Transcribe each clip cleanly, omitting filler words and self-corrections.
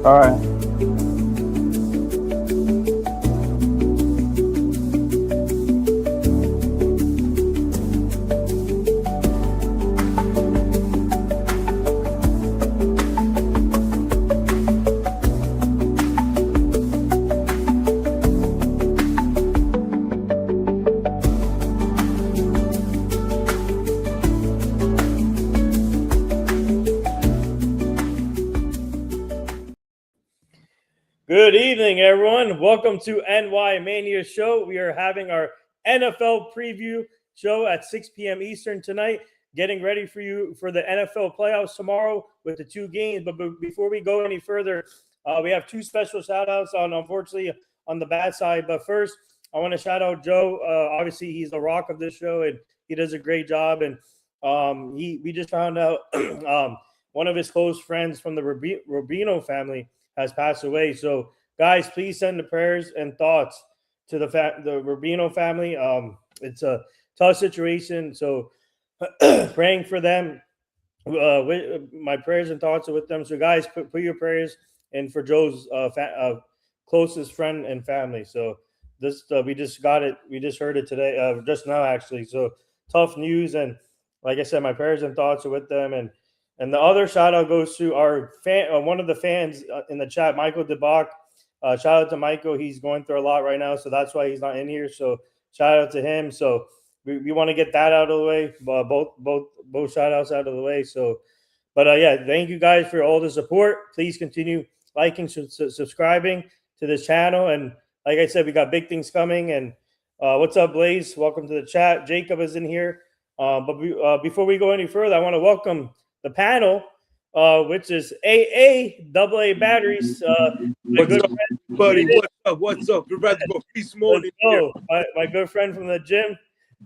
All right. Good evening, everyone. Welcome to YankeeMania show. We are having our NFL preview show at 6 p.m. Eastern tonight, getting ready for you for the NFL playoffs tomorrow with the two games. But before we go any further, we have two special shout-outs unfortunately, on the bad side. But first, I want to shout out Joe. Obviously, he's the rock of this show, and he does a great job. And we just found out one of his close friends from the Rubino family has passed away. So, guys, please send the prayers and thoughts to the Rubino family. It's a tough situation, so praying for them. My prayers and thoughts are with them. So, guys, put your prayers in for Joe's closest friend and family. So, this we just got it. We just heard it today, just now, actually. So, tough news, and like I said, my prayers and thoughts are with them. And the other shout out goes to our fan, one of the fans in the chat, Michael DeBach. Shout out to Michael. He's going through a lot right now, so that's why he's not in here. So shout out to him. So we want to get that out of the way. Both shout outs out of the way. So, but yeah, thank you guys for all the support. Please continue liking, subscribing to this channel. And like I said, we got big things coming. And what's up, Blaze? Welcome to the chat. Jacob is in here. Before we go any further, I want to welcome the panel, which is AA Batteries. What's up, buddy? What's up? We're about to go peace morning. Let's go. My good friend from the gym.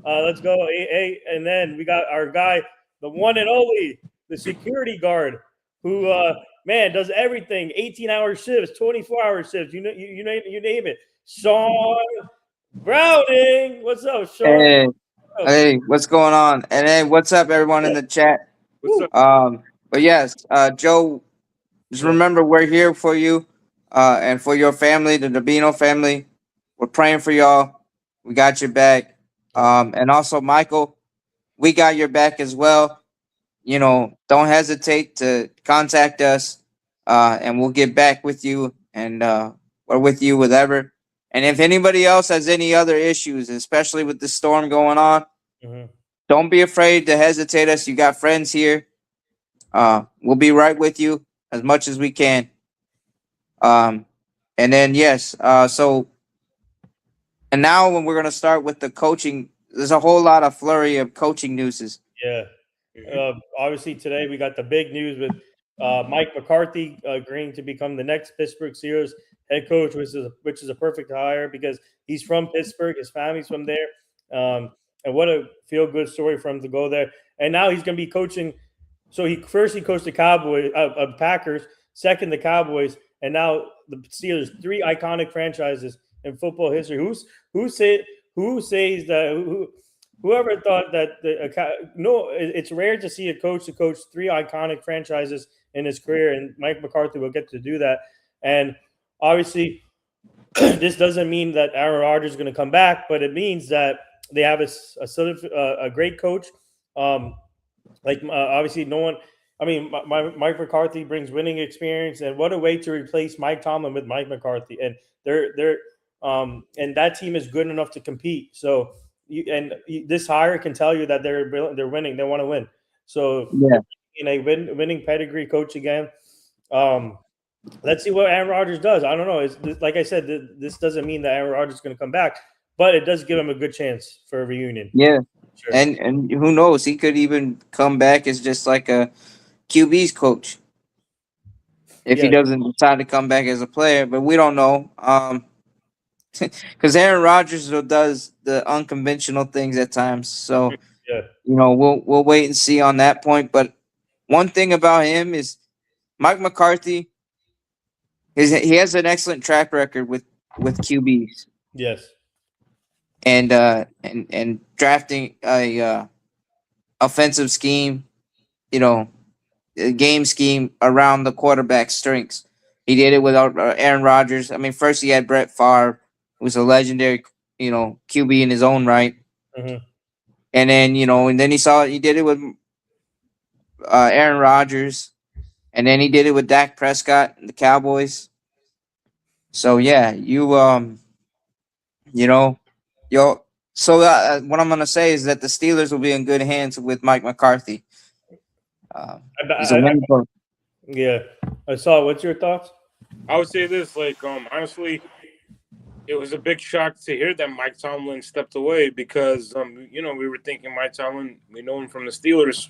Let's go, AA. And then we got our guy, the one and only, the security guard, who does everything. 18-hour shifts, 24-hour shifts. You name it. Sean Browning. What's up, Sean? Hey, what's going on? And hey, what's up, everyone in the chat? What's up? But yes, Joe, just remember we're here for you, and for your family, the Dabino family. We're praying for y'all. We got your back. And also, Michael, we got your back as well. You know, don't hesitate to contact us, and we'll get back with you, and we're with you whatever. And if anybody else has any other issues, especially with the storm going on, don't be afraid to hesitate us. You got friends here. We'll be right with you as much as we can. And then, yes, and now when we're going to start with the coaching, there's a whole lot of flurry of coaching newses. Yeah. Obviously, today we got the big news with Mike McCarthy agreeing to become the next Pittsburgh Steelers head coach, which is a perfect hire because he's from Pittsburgh. His family's from there. And what a feel-good story for him to go there. And now he's going to be coaching. So he coached the Cowboys, Packers, second the Cowboys, and now the Steelers. Three iconic franchises in football history. Whoever thought that it's rare to see a coach to coach three iconic franchises in his career, and Mike McCarthy will get to do that. And obviously, this doesn't mean that Aaron Rodgers is going to come back, but it means that they have a great coach. Obviously, no one. I mean, Mike McCarthy brings winning experience, and what a way to replace Mike Tomlin with Mike McCarthy. And and that team is good enough to compete. So, this hire can tell you that they're winning. They want to win. So, yeah, in a winning pedigree coach again. Let's see what Aaron Rodgers does. I don't know. Like I said, this doesn't mean that Aaron Rodgers is going to come back, but it does give him a good chance for a reunion. Yeah. Sure. And who knows? He could even come back as just like a QB's coach if he doesn't decide to come back as a player. But we don't know. Because Aaron Rodgers does the unconventional things at times. So we'll wait and see on that point. But one thing about him is Mike McCarthy. He has an excellent track record with QBs. Yes. And drafting a offensive scheme, a game scheme around the quarterback's strengths. He did it without Aaron Rodgers. I mean, first he had Brett Favre, who was a legendary, QB in his own right, Mm-hmm. and then and then he did it with Aaron Rodgers, and then he did it with Dak Prescott and the Cowboys. So yeah, you know, yo. So what I'm gonna say is that the Steelers will be in good hands with Mike McCarthy. He's a I, winning coach. yeah, I saw. What's your thoughts? I would say this, like, honestly, it was a big shock to hear that Mike Tomlin stepped away because, we were thinking Mike Tomlin, we know him from the Steelers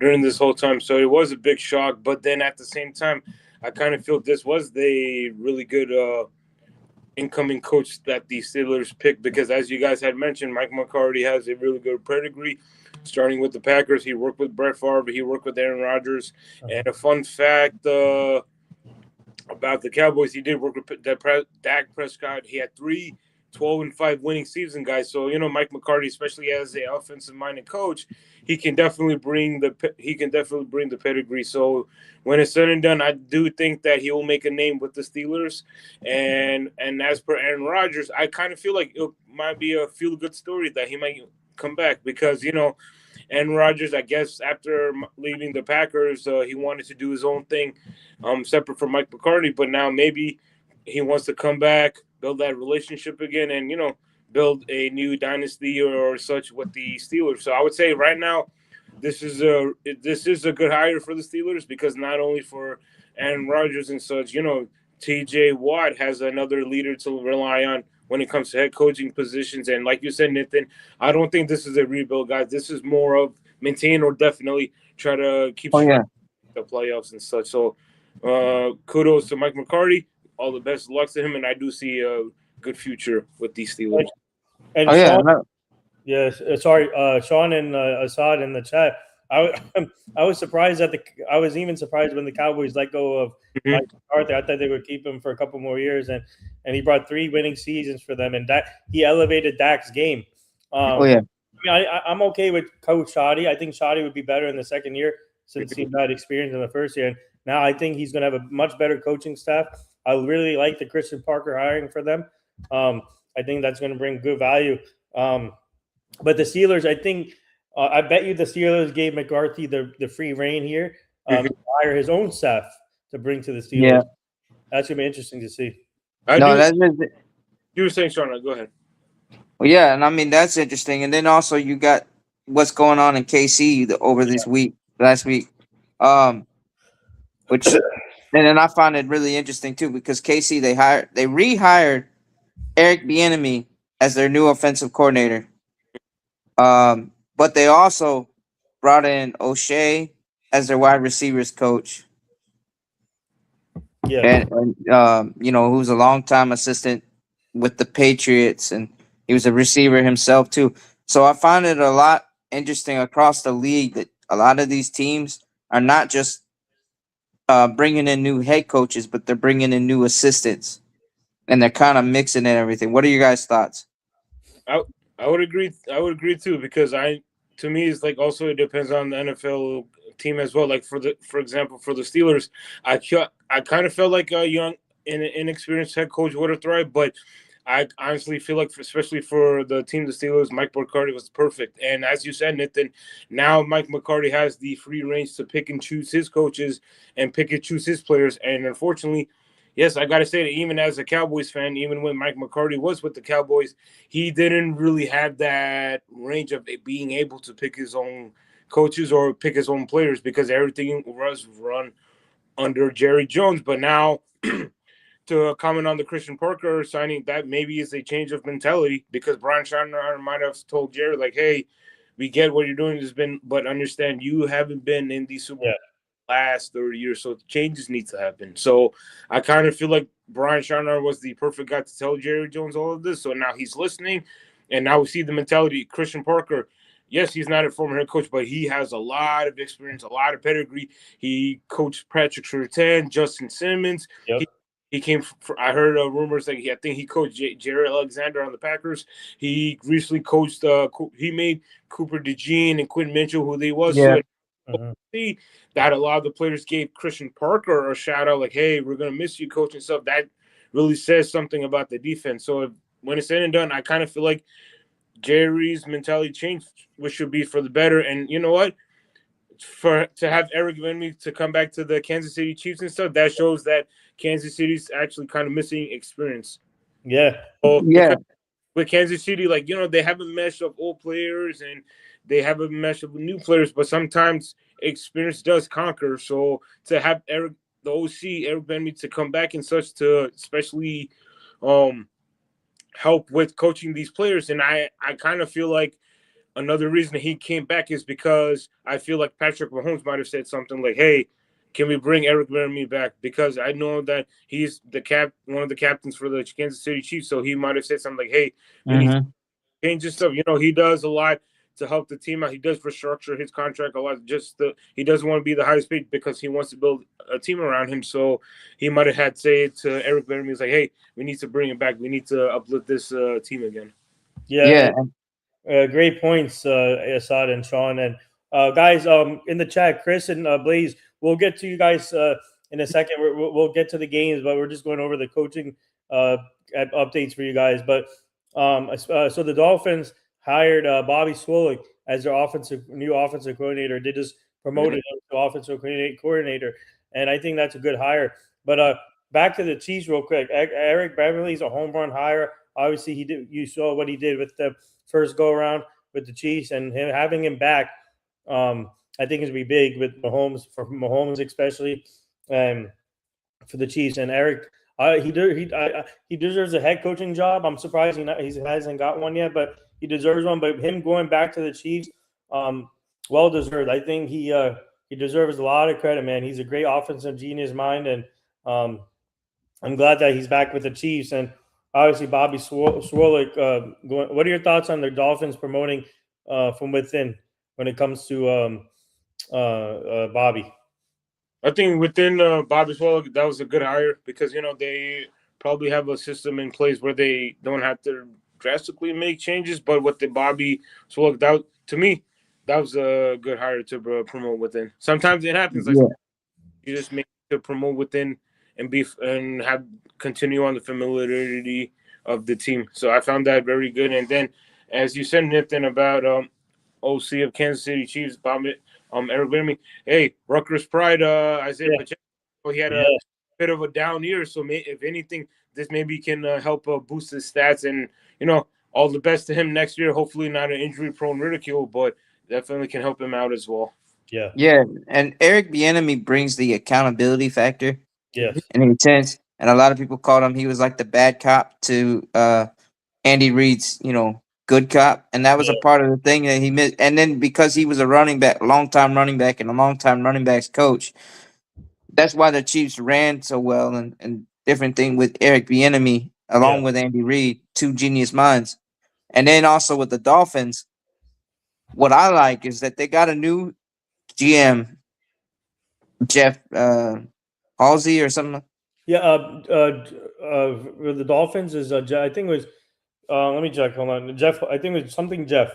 during this whole time, so it was a big shock. But then at the same time, I kind of feel this was the really good incoming coach that the Steelers picked because, as you guys had mentioned, Mike McCarthy has a really good pedigree. Starting with the Packers, he worked with Brett Favre, he worked with Aaron Rodgers. And a fun fact about the Cowboys, he did work with Dak Prescott. He had 3 12-5 winning season, guys. So Mike McCarthy, especially as a offensive minded coach, he can definitely bring the pedigree. So when it's said and done, I do think that he will make a name with the Steelers. And as per Aaron Rodgers, I kind of feel like it might be a feel good story that he might come back because Aaron Rodgers, I guess, after leaving the Packers, he wanted to do his own thing, separate from Mike McCarthy. But now maybe he wants to come back, build that relationship again, and build a new dynasty or such with the Steelers. So I would say right now, this is a good hire for the Steelers because not only for Aaron Rodgers and such, T.J. Watt has another leader to rely on when it comes to head coaching positions. And like you said, Nathan, I don't think this is a rebuild, guys. This is more of maintain or definitely try to keep Oh yeah, strong the playoffs and such. So kudos to Mike McCarthy. All the best luck to him, and I do see a good future with these Steelers. And oh yeah. Sean, yes, sorry, Sean and Assad in the chat. I was surprised I was even surprised when the Cowboys let go of Mike Mhm. McCarthy. I thought they would keep him for a couple more years, and he brought 3 winning seasons for them, and that he elevated Dak's game. Oh yeah. I'm okay with Coach Shoddy. I think Shoddy would be better in the second year since he had experience in the first year. And now I think he's going to have a much better coaching staff. I really like the Christian Parker hiring for them. I think that's going to bring good value. But the Steelers, I think, I bet you the Steelers gave McCarthy the free reign here Mhm. to hire his own staff to bring to the Yeah. Steelers. That's going to be interesting to see. I No, do. that's just, You were saying, Sean, go ahead. well, yeah, and I mean that's interesting. And then also you got what's going on in KC over this last week, um, which and then I find it really interesting too because KC they rehired Eric Bieniemy as their new offensive coordinator, but they also brought in O'Shea as their wide receivers coach, Yeah. and who's a longtime assistant with the Patriots, and he was a receiver himself too. So I find it a lot interesting across the league that a lot of these teams are not just bringing in new head coaches, but they're bringing in new assistants, and they're kind of mixing and everything. What are your guys' thoughts? I I would agree. I would agree too because to me it's like also it depends on the NFL team as well. Like for example for the Steelers, I kind of felt like a young inexperienced head coach would have thrived, but I honestly feel like especially for the team the Steelers, Mike McCarthy was perfect. And as you said, Nathan, now Mike McCarthy has the free range to pick and choose his coaches and pick and choose his players. And unfortunately, yes, I got to say that even as a Cowboys fan, even when Mike McCarthy was with the Cowboys, he didn't really have that range of being able to pick his own coaches or pick his own players because everything was run under Jerry Jones. But now, to comment on the Christian Parker signing, that maybe is a change of mentality because Brian Schottenheimer might have told Jerry, like, hey, we get what you're doing has been, but understand you haven't been in the Super Bowl Yeah. last 30 years, so changes need to happen. So I kind of feel like Brian Schottenheimer was the perfect guy to tell Jerry Jones all of this. So now he's listening, and now we see the mentality. Christian Parker, yes, he's not a former head coach, but he has a lot of experience, a lot of pedigree. He coached Patrick Surtain, Justin Simmons. Yep. He came. I heard rumors like I think he coached Jared Alexander on the Packers. He recently coached. He made Cooper DeJean and Quinn Mitchell, who they was Yeah. to. Mhm. See that a lot of the players gave Christian Parker a shout out, like, "Hey, we're gonna miss you, coach," and stuff. That really says something about the defense. So when it's said and done, I kind of feel like Jerry's mentality changed, which should be for the better. And you know what? For to have Eric Bieniemy to come back to the Kansas City Chiefs and stuff, that shows that Kansas City's actually kind of missing experience. Yeah. So Yeah. because with Kansas City, like they have a mesh of old players and they have a mesh of new players, but sometimes experience does conquer. So to have Eric, the OC, Eric Bieniemy to come back and such to especially um help with coaching these players, and I kind of feel like another reason he came back is because I feel like Patrick Mahomes might have said something like, "Hey, can we bring Eric Bieniemy back?" Because I know that he's one of the captains for the Kansas City Chiefs, so he might have said something like, "Hey, we need to Mm-hmm. change this stuff." He does a lot to help the team out. He does restructure his contract a lot. He doesn't want to be the highest paid because he wants to build a team around him. So he might have had say it to Eric Bieniemy, he's like, "Hey, we need to bring him back. We need to uplift this team again." Yeah. Yeah. Great points, Assad and Sean. And guys, in the chat, Chris and Blaze, we'll get to you guys in a second. We'll get to the games, but we're just going over the coaching uh, updates for you guys. But so the Dolphins hired Bobby Swolik as their new offensive coordinator. They just promoted him to offensive coordinator, and I think that's a good hire. But back to the Chiefs real quick. Eric Beverly's a home run hire. Obviously, he did. You saw what he did with the first go around with the Chiefs, and having him back, I think is gonna be big with Mahomes, for Mahomes especially, for the Chiefs. And Eric, he deserves a head coaching job. I'm surprised he hasn't got one yet, but he deserves one. But him going back to the Chiefs, um, well deserved. I think he deserves a lot of credit, man. He's a great offensive genius mind, and um, I'm glad that he's back with the Chiefs. And obviously, Bobby Swirlick. What are your thoughts on the Dolphins promoting from within when it comes to Bobby? I think within Bobby Swallow, that was a good hire because they probably have a system in place where they don't have to drastically make changes. But with the Bobby Swallow, to me, that was a good hire to promote within. Sometimes it happens like Yeah. you just make to promote within and have continue on the familiarity of the team. So I found that very good. And then, as you said, Nipton, about OC of Kansas City Chiefs, Eric Bieniemy. Hey, Rutgers Pride, Isaiah Yeah, Pacheco. He had a yeah, bit of a down year, so if anything, this maybe can help boost his stats. And all the best to him next year. Hopefully, not an injury-prone ridicule, but definitely can help him out as well. yeah, Yeah. And Eric Bieniemy brings the accountability factor yes, in a sense. And a lot of people called him, he was like the bad cop to Andy Reid's, good cop. And that was a yeah, part of the thing that he missed. And then because he was a running back, long time running back, and a long time running backs coach, that's why the Chiefs ran so well and different thing with Eric Bieniemy yeah, along with Andy Reid, two genius minds. And then also with the Dolphins, what I like is that they got a new GM, Jeff Halsey or something. yeah. With the Dolphins is I think it was. Let me check. Hold on, Jeff. I think it was something Jeff.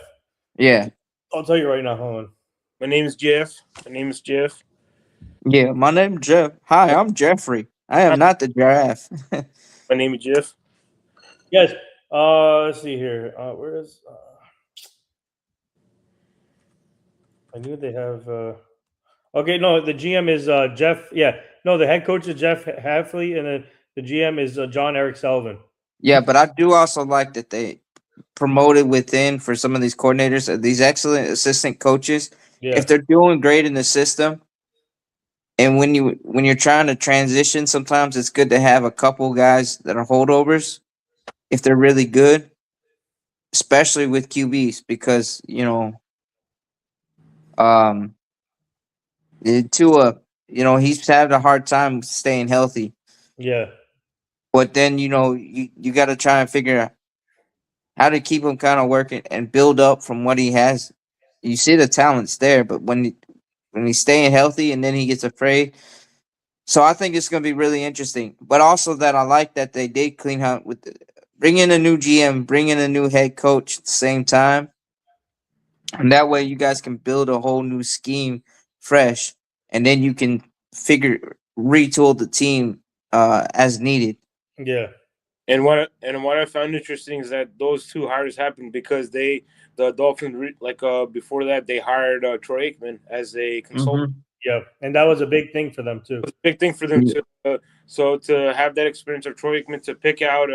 Yeah. I'll tell you right now. Hold on. My name is Jeff. My name is Jeff. Yeah. My name's Jeff. Hi, I'm Jeffrey. I am not the giraffe. My name is Jeff. Yes. Let's see here. Where is? I knew they have. Okay, no, the GM is Jeff. Yeah, no, the head coach is Jeff Hafley, and then the GM is John Eric Sullivan. Yeah, but I do also like that they promoted within for some of these coordinators, these excellent assistant coaches. Yeah, If they're doing great in the system, and when you're trying to transition, sometimes it's good to have a couple guys that are holdovers if they're really good, especially with QBs, because um, Tua, he's had a hard time staying healthy. yeah, But then you got to try and figure out how to keep him kind of working and build up from what he has. You see the talent's there, but when he's staying healthy and then he gets afraid. So I think it's going to be really interesting. But also that I like that they did clean out bring in a new GM, bring in a new head coach at the same time, and that way you guys can build a whole new scheme fresh, and then you can figure retool the team as needed. Yeah. And what I found interesting is that those two hires happened because the Dolphins before that they hired Troy Aikman as a consultant. Mm-hmm. Yeah. And that was a big thing for them too. It was a big thing for them to so to have that experience of Troy Aikman to pick out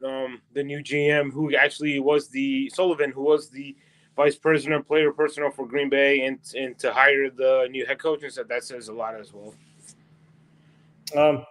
the new GM who actually was the Sullivan who was the vice president of player personnel for Green Bay and to hire the new head coach and said that says a lot as well. Um,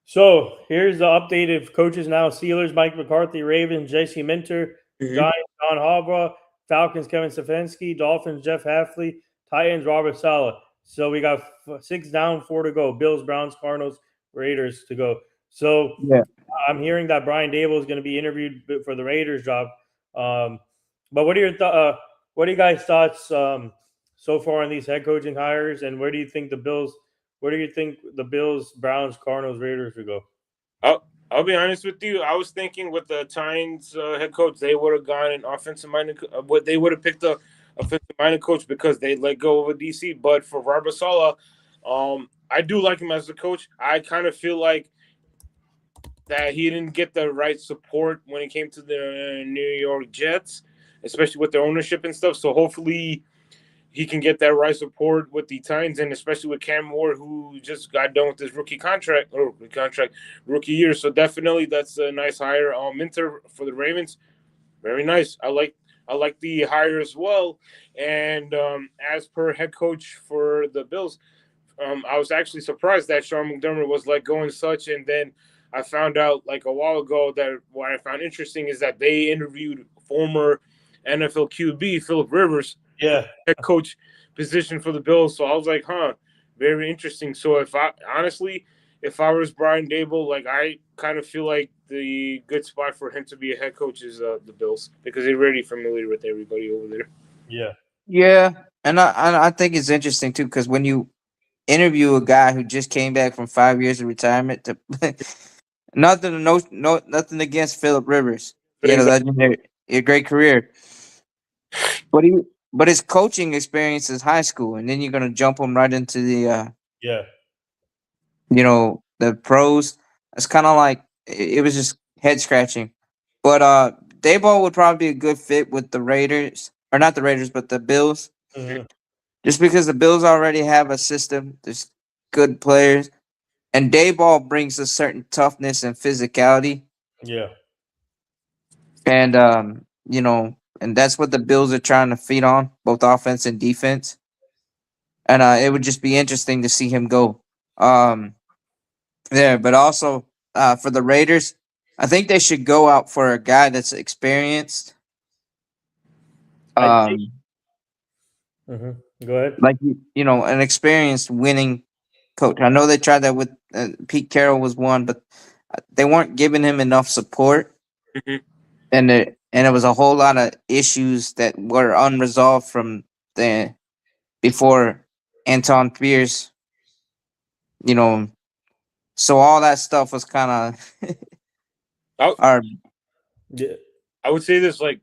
So here's the updated coaches now: Steelers, Mike McCarthy; Ravens, J.C. Minter; Mm-hmm. Giants, John Harbaugh; Falcons, Kevin Stefanski; Dolphins, Jeff Hafley; Titans, Robert Saleh. So we got 6 down, 4 to go. Bills, Browns, Cardinals, Raiders to go. So Yeah. I'm hearing that Brian Dable is going to be interviewed for the Raiders job. Um, but what are you guys' thoughts so far on these head coaching hires, and where do you think the Bills? Where do you think the Bills, Browns, Cardinals, Raiders would go? I'll be honest with you. I was thinking with the Titans head coach, they would have gone an offensive minded. What they would have picked a offensive minded coach because they let go of a DC. But for Robert Saleh, I do like him as a coach. I kind of feel like that he didn't get the right support when it came to the New York Jets, especially with their ownership and stuff. So hopefully he can get that right support with the Titans and especially with Cam Moore, who just got done with his rookie year. So definitely that's a nice hire. Minter for the Ravens, very nice. I like the hire as well. And as per head coach for the Bills, I was actually surprised that Sean McDermott was let go and such. And then I found out like a while ago that what I found interesting is that they interviewed former NFL QB Philip Rivers for Yeah, head coach position for the Bills. So I was like, huh, very interesting. So if I was Brian Dable, like I kind of feel like the good spot for him to be a head coach is the Bills because they're already familiar with everybody over there. yeah, Yeah, and I think it's interesting too because when you interview a guy who just came back from 5 years of retirement, to nothing against Philip Rivers. He But had a exactly, legendary, a great career, but his coaching experience is high school, and then you're gonna jump him right into the yeah. the pros. It's kind of like it was just head scratching. But Dayball would probably be a good fit with the Raiders, or not the Raiders, but the Bills, Hmm. just because the Bills already have a system. There's good players, and Dayball brings a certain toughness and physicality, Yeah. and and that's what the Bills are trying to feed on, both offense and defense. And it would just be interesting to see him go. Um, there, but also for the Raiders, I think they should go out for a guy that's experienced. I think. Um, Hmm. Go ahead. like an experienced winning coach. I know they tried that with Pete Carroll was one, but they weren't giving him enough support, hmm and it was a whole lot of issues that were unresolved from the before Anton Pierce. You know, so all that stuff was kind of I, our. Yeah. I would say this like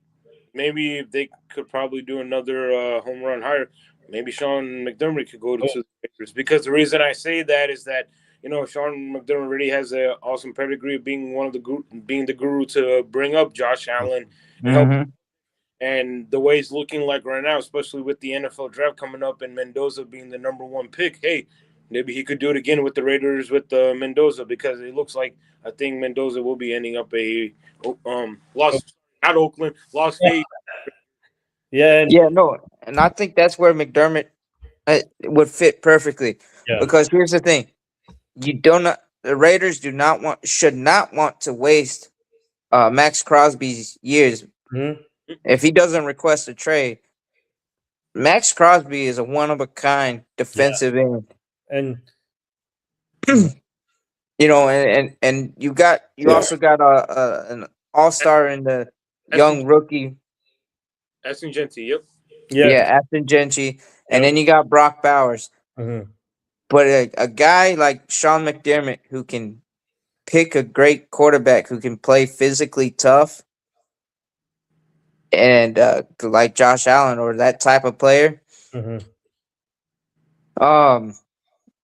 maybe if they could probably do another home run hire, maybe Sean McDermott could go to Oh, the Raiders. Because the reason I say that is that Sean McDermott really has an awesome pedigree of being being the guru to bring up Josh Allen and help. Mhm. And the way it's looking like right now, especially with the NFL draft coming up and Mendoza being the number one pick, hey, maybe he could do it again with the Raiders with Mendoza because it looks like I think Mendoza will be ending up a oh, not Oakland, Las Vegas. yeah, and Yeah, no, and I think that's where McDermott would fit perfectly. yeah. Because here's the thing: you don't not, the Raiders do not want should not want to waste Max Crosby's years. Hmm. If he doesn't request a trade, Max Crosby is a one of a kind Yeah, defensive end. and mhm. And you also got an all star in the Eston young rookie, Eston Genty, yep. Yeah, yeah, Afton Gentry, and yep. then you got Brock Bowers. Hmm. But a guy like Sean McDermott who can pick a great quarterback who can play physically tough and like Josh Allen or that type of player, Mhm.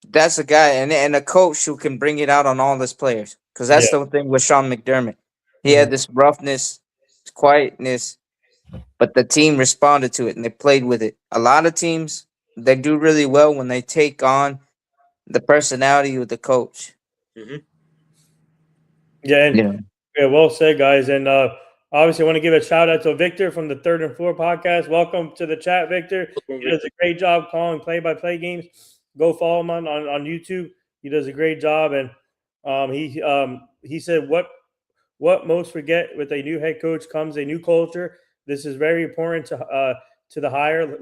That's a guy and a coach who can bring it out on all his players. Because that's Yeah. the thing with Sean McDermott. He Mhm. had this roughness, quietness, but the team responded to it and they played with it. A lot of teams they do really well when they take on the personality of the coach. Mm-hmm. Yeah, and You know. yeah, well said, guys. And obviously, I want to give a shout out to Victor from the Third and Floor podcast. Welcome to the chat, Victor. He does a great job calling play-by-play games. Go follow him on YouTube. He does a great job, and he said what most forget with a new head coach comes a new culture. This is very important to the hire.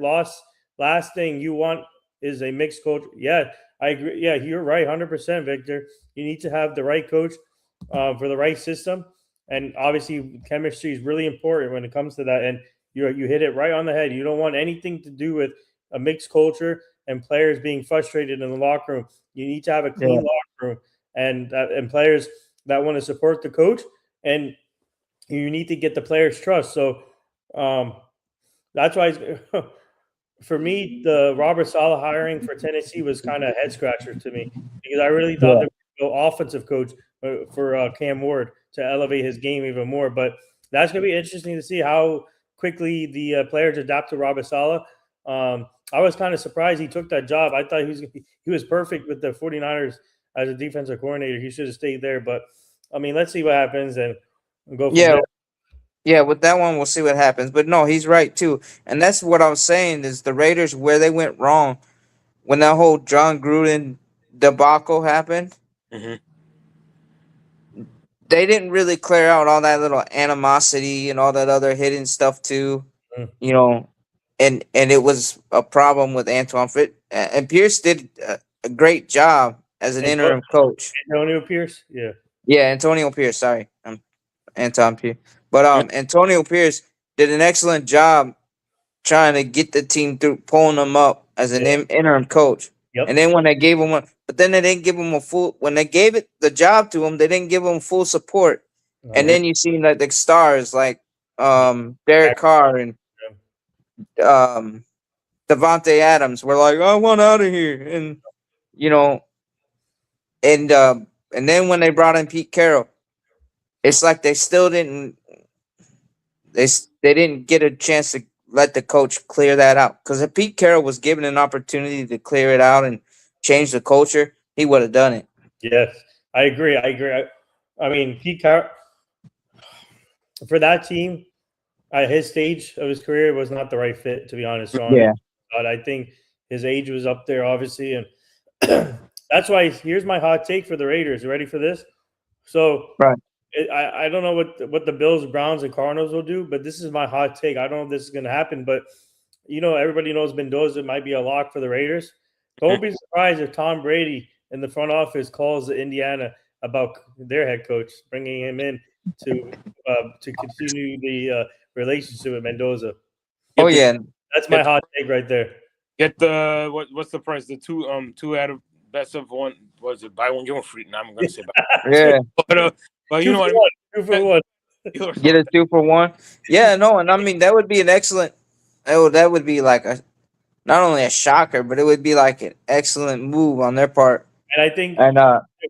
Last thing you want is a mixed culture. Yeah, I agree. Yeah, you're right, 100%, Victor. You need to have the right coach for the right system, and obviously chemistry is really important when it comes to that. And you hit it right on the head. You don't want anything to do with a mixed culture and players being frustrated in the locker room. You need to have a clean Yeah. locker room and players that want to support the coach, and you need to get the players' trust. So um, that's why for me, the Robert Saleh hiring for Tennessee was kind of a head scratcher to me because I really thought Yeah. there was no offensive coach for Cam Ward to elevate his game even more. But that's going to be interesting to see how quickly the players adapt to Robert Saleh. I was kind of surprised he took that job. I thought he was perfect with the 49ers as a defensive coordinator. He should have stayed there. But I mean, let's see what happens and go from Yeah. there. Yeah, with that one, we'll see what happens. But no, he's right too, and that's what I was saying is the Raiders where they went wrong when that whole John Gruden debacle happened. Mm-hmm. They didn't really clear out all that little animosity and all that other hidden stuff too, Mm. you know, and it was a problem with Antoine Fit and Pierce did a great job as an interim coach. Antonio Pierce, yeah. Yeah, Antonio Pierce. Sorry, Anton Pierce, but Yeah. Antonio Pierce did an excellent job trying to get the team through, pulling them up as an Yeah. interim coach. And Yep. then when they gave him one, but then they didn't give him a full. When they gave it the job to him, they didn't give him full support. And Uh-huh. then you see like the stars like Derek Carr and um Devontae Adams were like, I want out of here, and you know, and and then when they brought in Pete Carroll, it's like they still didn't they didn't get a chance to let the coach clear that out. Because if Pete Carroll was given an opportunity to clear it out and change the culture, he would have done it. Yes, I agree. I mean, Pete Carroll for that team at his stage of his career was not the right fit, to be honest, Sean. Yeah, But I think his age was up there, obviously, and that's why. Here's my hot take for the Raiders. You ready for this? So right. I don't know what the Bills, Browns, and Cardinals will do, but this is my hot take. I don't know if this is going to happen, but everybody knows Mendoza might be a lock for the Raiders. Don't be surprised if Tom Brady in the front office calls Indiana about their head coach, bringing him in to continue the relationship with Mendoza. Oh yeah, That's my Get hot take right there. get the what's the price? The two out of best of one. Was it buy one get one free? Now I'm gonna say buy. yeah. But you Two know for what one. 2 for 1. I mean. Get a 2 for 1. Yeah, no, and I mean that would be an excellent. Oh, that would be like a not only a shocker, but it would be like an excellent move on their part. And I think And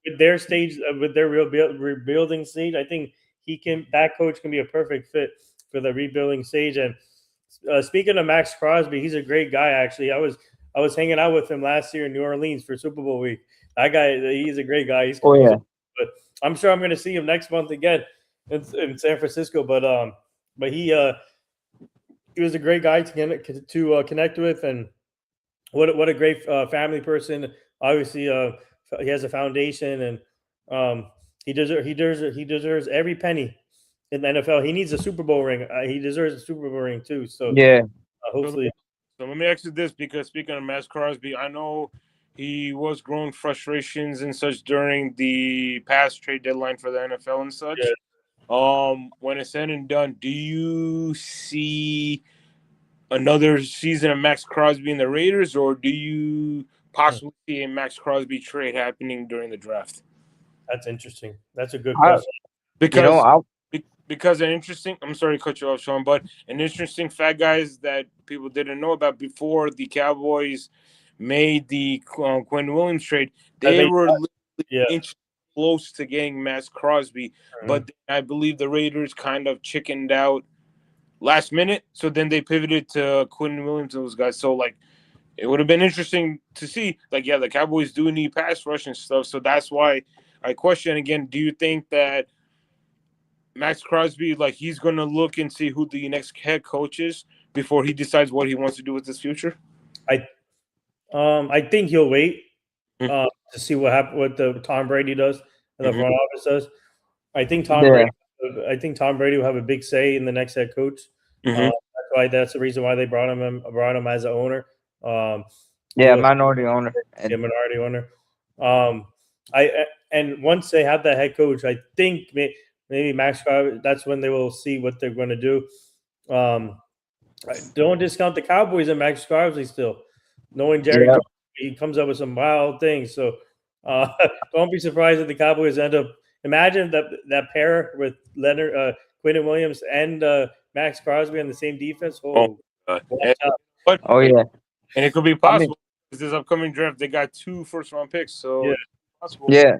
with their stage, with their rebuilding stage, I think that coach can be a perfect fit for the rebuilding stage. And speaking of Max Crosby, he's a great guy. Actually, I was hanging out with him last year in New Orleans for Super Bowl week. That guy, he's a great guy. oh yeah, But I'm sure I'm going to see him next month again in San Francisco. But he was a great guy to connect with, and what a great family person. Obviously, he has a foundation, and he deserves every penny in the NFL. He needs a Super Bowl ring. He deserves a Super Bowl ring too. So yeah, hopefully, So let me ask you this, because speaking of Max Crosby, I know he was growing frustrations and such during the past trade deadline for the NFL and such. yeah. When it's said and done, do you see another season of Max Crosby in the Raiders, or do you possibly see a Max Crosby trade happening during the draft? That's interesting. That's a good I, question. you know, Because I because an interesting. I'm sorry to cut you off, Sean, but an interesting fact, guys, that people didn't know about before the Cowboys made the Quinn Williams trade. I They think, were literally yeah. inch close to getting Max Crosby, Mhm. but I believe the Raiders kind of chickened out last minute. So then they pivoted to Quinn Williams and those guys. So like it would have been interesting to see. Like, yeah, the Cowboys do need pass rush and stuff. So that's why I question again, do you think that Max Crosby, like he's gonna look and see who the next head coach is before he decides what he wants to do with his future? I I think he'll wait Mm-hmm. to see what the Tom Brady does and the Mm-hmm. front office does. I think Tom Yeah, Brady. I think Tom Brady will have a big say in the next head coach. Mm-hmm. That's why. That's the reason why they brought him as an owner. yeah, He'll minority owner, be a and minority owner. And once they have that head coach, I think maybe Max Crosby. That's when they will see what they're going to do. Um, don't discount the Cowboys and Max Crosby still. Knowing Jerry yeah, Jones, he comes up with some wild things. So uh, don't be surprised if the Cowboys end up. Imagine that pair with Leonard, Quinn and Williams, and Max Crosby on the same defense. Oh, Oh, watch and, out! but oh yeah. and it could be I mean, possible because this upcoming draft they got 2 first-round picks, so Yeah, it's possible. yeah,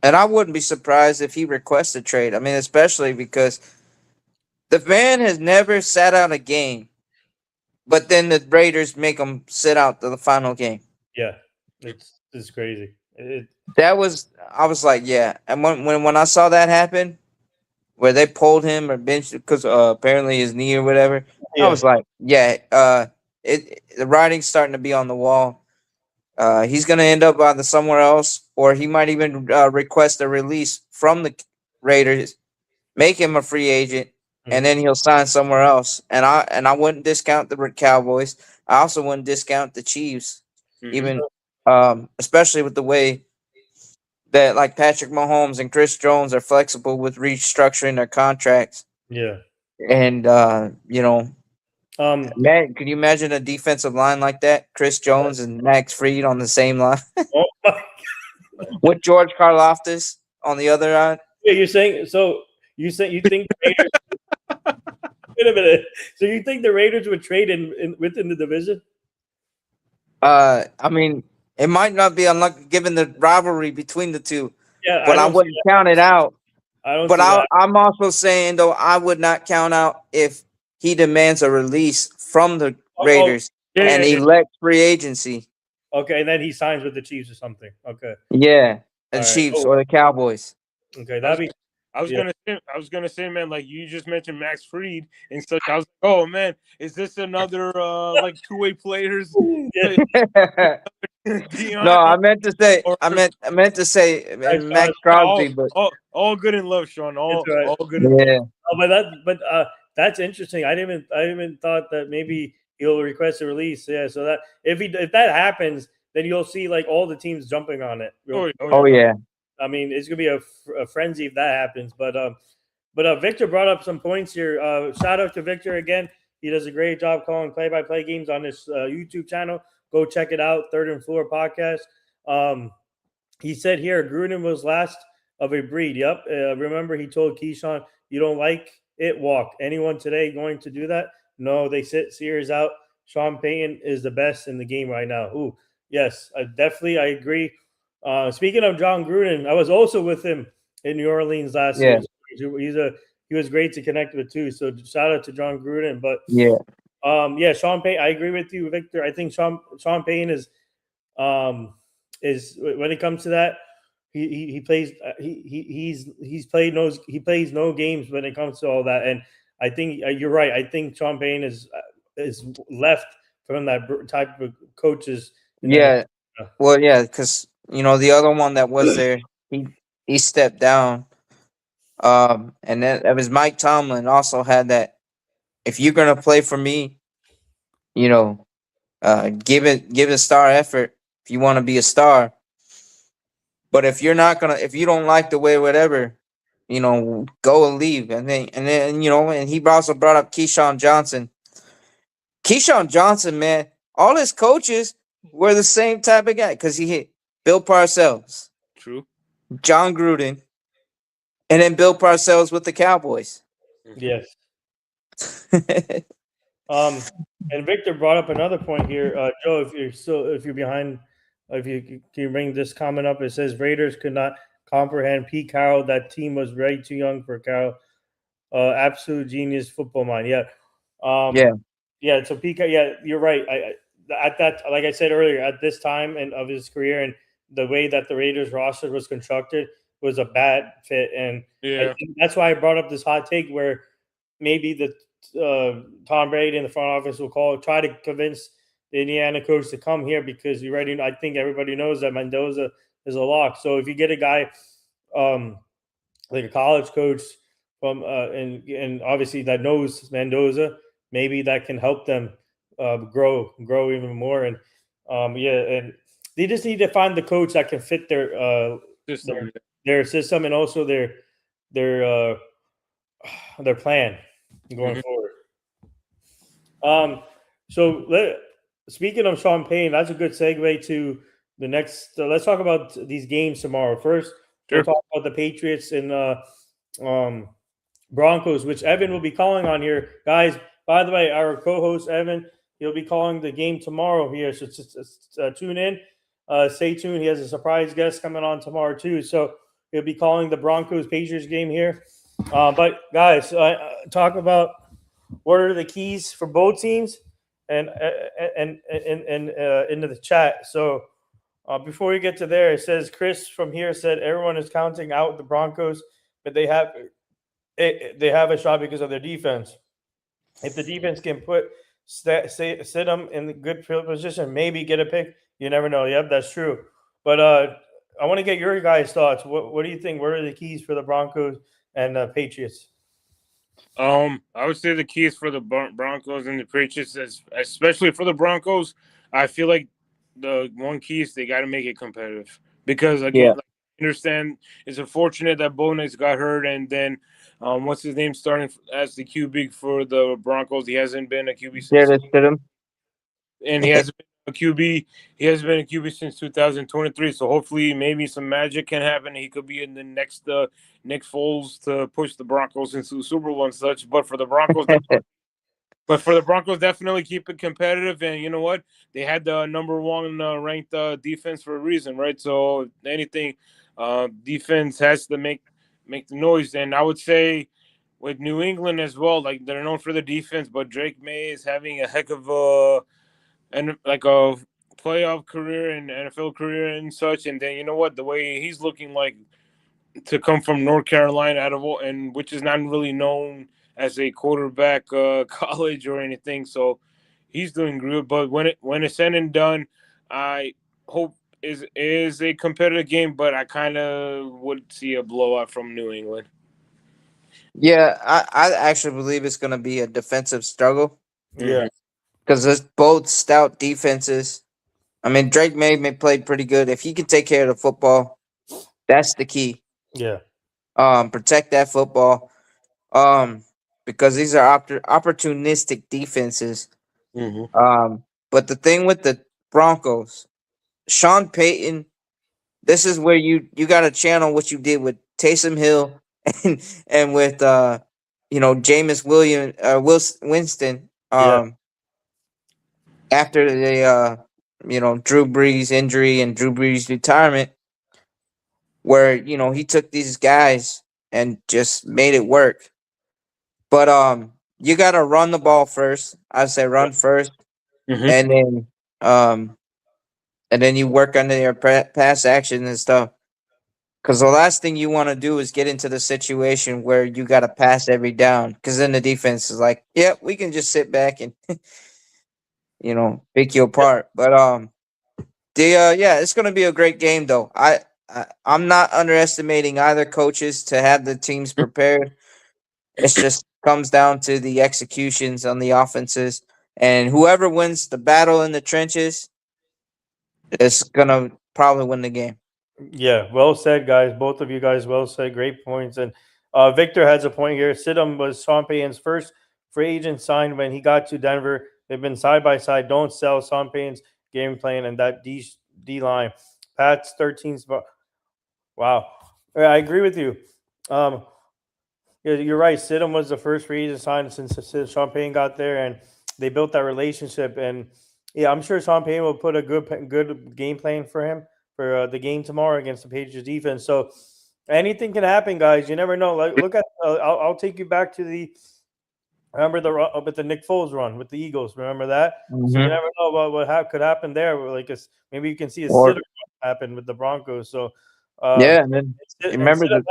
and I wouldn't be surprised if he requests a trade. I mean, especially because the man has never sat out a game, but then the Raiders make him sit out the final game. yeah, it's crazy. That was I was like, yeah. And when I saw that happen, where they pulled him or benched because apparently his knee or whatever, I Yeah, was like, yeah, the writing's starting to be on the wall. He's gonna end up either somewhere else, or he might even request a release from the Raiders, make him a free agent, and mhm, then he'll sign somewhere else. And I wouldn't discount the Cowboys. I also wouldn't discount the Chiefs, Mm-hmm. even especially with the way that like Patrick Mahomes and Chris Jones are flexible with restructuring their contracts. yeah. And Um, man, can you imagine a defensive line like that? Chris Jones and Max Freed on the same line oh my, with George Karlaftis on the other line. wait, you're saying so? You think the Raiders? Wait a minute. So you think the Raiders would trade in within the division? I mean, it might not be unlucky given the rivalry between the two, Yeah, I but I don't see wouldn't that. count it out. I don't But see that. I'm also saying though I would not count out if he demands a release from the Oh, Raiders Yeah, and yeah, he yeah. lets free agency. okay. And then he signs with the Chiefs or something. Okay. Yeah, the All right. Chiefs Oh, or the Cowboys. okay. I was, That'd be I was yeah. gonna say, man, like you just mentioned Max Freed and such. I was like, oh man, is this another like two-way players? Yeah. No, Dion or I meant to say Thanks, Sean. Max Crosby, but all good in love, Sean. It's All all right. all good in love. yeah, Oh, but that's interesting. I didn't even thought that maybe he'll request a release. Yeah. So that if that happens, then you'll see like all the teams jumping on it. Oh, oh oh yeah. yeah, I mean, it's gonna be a frenzy if that happens. But Victor brought up some points here. Shout out to Victor again. He does a great job calling play-by-play games on his YouTube channel. Go check it out. Third and Floor podcast. Um, he said here Gruden was last of a breed. Yep. Remember he told Keyshawn, "You don't like it, walk." Anyone today going to do that? No. They sit Sears out. Sean Payton is the best in the game right now. Ooh, yes, I agree. Speaking of John Gruden, I was also with him in New Orleans last yeah, year. He was great to connect with too. So shout out to John Gruden. But yeah, yeah, Sean Payton. I agree with you, Victor. I think Sean Payton um, is when it comes to that. He plays he plays no games when it comes to all that. And I think you're right. I think Sean Payton is left from that type of coaches in the yeah. Well, yeah, because the other one that was there, he stepped down. And that was Mike Tomlin. Also had that. If you're gonna play for me, you know, give it a star effort. If you want to be a star, but if you don't like the way whatever, go and leave. And he also brought up Keyshawn Johnson. Keyshawn Johnson, man, all his coaches were the same type of guy because he hit Bill Parcells, True. John Gruden, and then Bill Parcells with the Cowboys. Yes. And Victor brought up another point here, Joe. If you're behind, if you can you bring this comment up, it says Raiders could not comprehend Pete Carroll. That team was way too young for Carroll. Absolute genius football mind. Yeah, Yeah, yeah. So Pete, yeah, you're right. At that, like I said earlier, at this time and of his career and the way that the Raiders roster was constructed was a bad fit, and I Yeah. think that's why I brought up this hot take where maybe the Tom Brady in the front office will try to convince the Indiana coach to come here because I think everybody knows that Mendoza is a lock. So if you get a guy um, like a college coach from and obviously that knows Mendoza, maybe that can help them grow even more. And yeah, and they just need to find the coach that can fit their, System. their system and also their their plan going Mhm. forward. Um, so speaking of Sean Payne, that's a good segue to the next. Let's talk about these games tomorrow. First, we'll Sure. talk about the Patriots and um, Broncos, which Evan will be calling on here, guys. By the way, our co-host Evan, he'll be calling the game tomorrow here. So just tune in, stay tuned. He has a surprise guest coming on tomorrow too. So he'll be calling the Broncos Patriots game here. But guys, talk about what are the keys for both teams, and into the chat. So before we get to there, it says Chris from here said everyone is counting out the Broncos, but they have a shot because of their defense. If the defense can sit them in the good field position, maybe get a pick. You never know. Yep, that's true. But I want to get your guys' thoughts. What do you think? What are the keys for the Broncos and Patriots? I would say the keys for the Broncos and the Patriots, especially for the Broncos, I feel like the one key is they got to make it competitive because again, yeah. like, I understand it's unfortunate that Bo Nix got hurt, and then what's his name starting as the QB for the Broncos? He hasn't been a QB There since, to sit him. and he hasn't been a QB. He hasn't been a QB since 2023. So hopefully, maybe some magic can happen. He could be in the next Nick Foles to push the Broncos into the Super Bowl and such. But for the Broncos, definitely keep it competitive. And you know what? They had the number one ranked defense for a reason, right? So anything, defense has to make the noise. And I would say with New England as well, like they're known for the defense, but Drake May is having a heck of a playoff career and NFL career and such. And then you know what? The way he's looking like to come from North Carolina out of and which is not really known as a quarterback college or anything. So he's doing good. But when it's said and done, I hope is a competitive game. But I kind of would see a blowout from New England. Yeah, I actually believe it's going to be a defensive struggle Yeah, Mm-hmm. because it's both stout defenses. I mean, Drake may play pretty good if he can take care of the football. That's the key. yeah, Protect that football. Um, because these are opportunistic defenses. Mm-hmm. But the thing with the Broncos, Sean Payton, this is where you got to channel what you did with Taysom Hill and with Jameis Winston. yeah, After the Drew Brees injury and Drew Brees retirement, where he took these guys and just made it work. But you got to run the ball first. I say run first, Mm-hmm. and then um, you work on your pass action and stuff. Because the last thing you want to do is get into the situation where you got to pass every down. Because then the defense is like, yeah, we can just sit back and pick you apart. But yeah, it's gonna be a great game though. I'm not underestimating either coaches to have the teams prepared. It's just comes down to the executions on the offenses, and whoever wins the battle in the trenches is gonna probably win the game. yeah. Well said, guys. Both of you guys, well said. Great points. And Victor has a point here. Sidham was Sean Payton's first free agent signed when he got to Denver. They've been side by side. Don't sell Sean Payton's game plan and that D line. Pat's 13 spot. Wow. Yeah, I agree with you. Um, You're right. Sidham was the first free agent signed since Sean Payne got there, and they built that relationship. And yeah, I'm sure Sean Payne will put a good game plan for him for the game tomorrow against the Patriots defense. So anything can happen, guys. You never know. Like, look at. I'll take you back to the. Remember with the Nick Foles run with the Eagles. Remember that. So you Hmm. never know about could happen there. Like maybe you can see a Or sit happen with the Broncos. So um, yeah, and then you and remember the.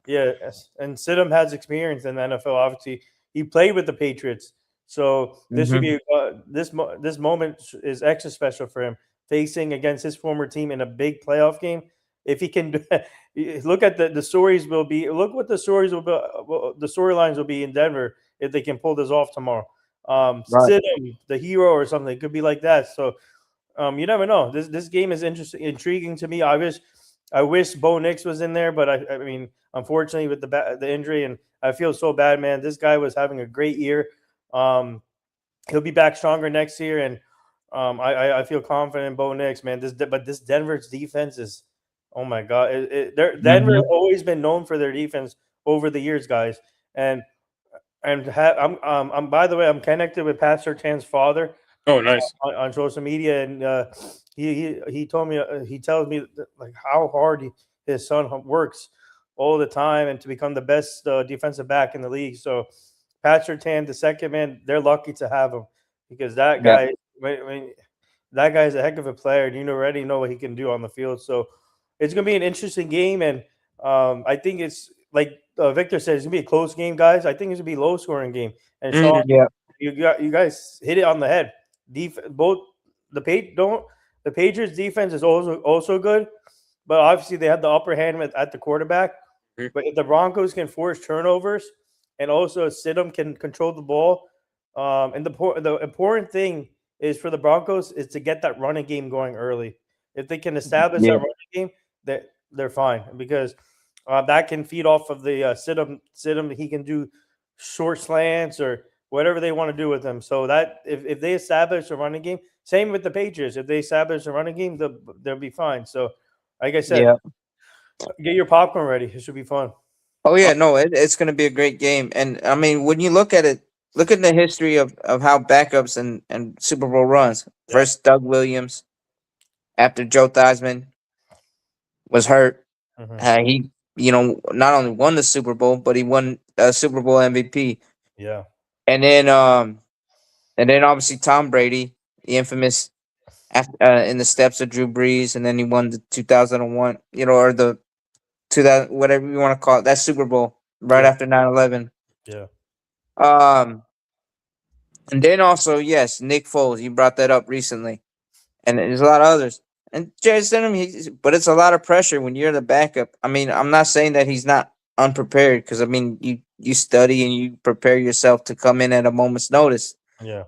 yeah, yes. And Sidham has experience in the NFL. Obviously, he played with the Patriots, so this would Hmm. be this moment is extra special for him facing against his former team in a big playoff game. If he can look at the stories will be look what the stories will be the storylines will be in Denver if they can pull this off tomorrow. Right. Sidham, the hero or something, it could be like that. So you never know. This game is interesting, intriguing to me. I wish Bo Nix was in there, but I mean, unfortunately, with the injury, and I feel so bad, man. This guy was having a great year. Um, he'll be back stronger next year, and I feel confident in Bo Nix, man. This Denver's defense is, oh my god, Denver Hmm. always been known for their defense over the years, guys, and I'm by the way, I'm connected with Pastor Chan's father Oh, nice. on social media, and he told me he tells me that, like how hard his son works all the time and to become the best defensive back in the league. So Patrick Tan, the second man, they're lucky to have him because that Yeah. guy, when that guy's a heck of a player, and you already know what he can do on the field. So it's gonna be an interesting game, and I think it's like Victor said, it's gonna be a close game, guys. I think it's gonna be a low scoring game. And Sean, Mm, Yeah. you guys hit it on the head. Both the Patriots defense is also good, but obviously they have the upper hand at the quarterback. mm, But if the Broncos can force turnovers and also Sidham can control the ball, and the important thing is for the Broncos is to get that running game going early. If they can establish that Yeah. running game, they're fine because that can feed off of the Sidham. He can do short slants or whatever they want to do with them. So that if they establish a running game, same with the Patriots. If they establish a running game, they'll be fine. So, like I said, Yeah. get your popcorn ready. It should be fun. Oh uh, yeah, no, it's going to be a great game, and I mean, when you look at it, look at the history of how backups and Super Bowl runs. Yeah. First, Doug Williams after Joe Theismann was hurt. Hmm. He, not only won the Super Bowl, but he won Super Bowl MVP, Yeah. and then obviously Tom Brady, the infamous in the steps of Drew Brees, and then he won the 2001, or the 2000, whatever you want to call it, that Super Bowl right Yeah. after 9/11. Yeah. Um, and then also, yes, Nick Foles, you brought that up recently, and there's a lot of others. And Jason, but it's a lot of pressure when you're the backup. I mean, I'm not saying that he's not unprepared because I mean, you study and you prepare yourself to come in at a moment's notice. Yeah.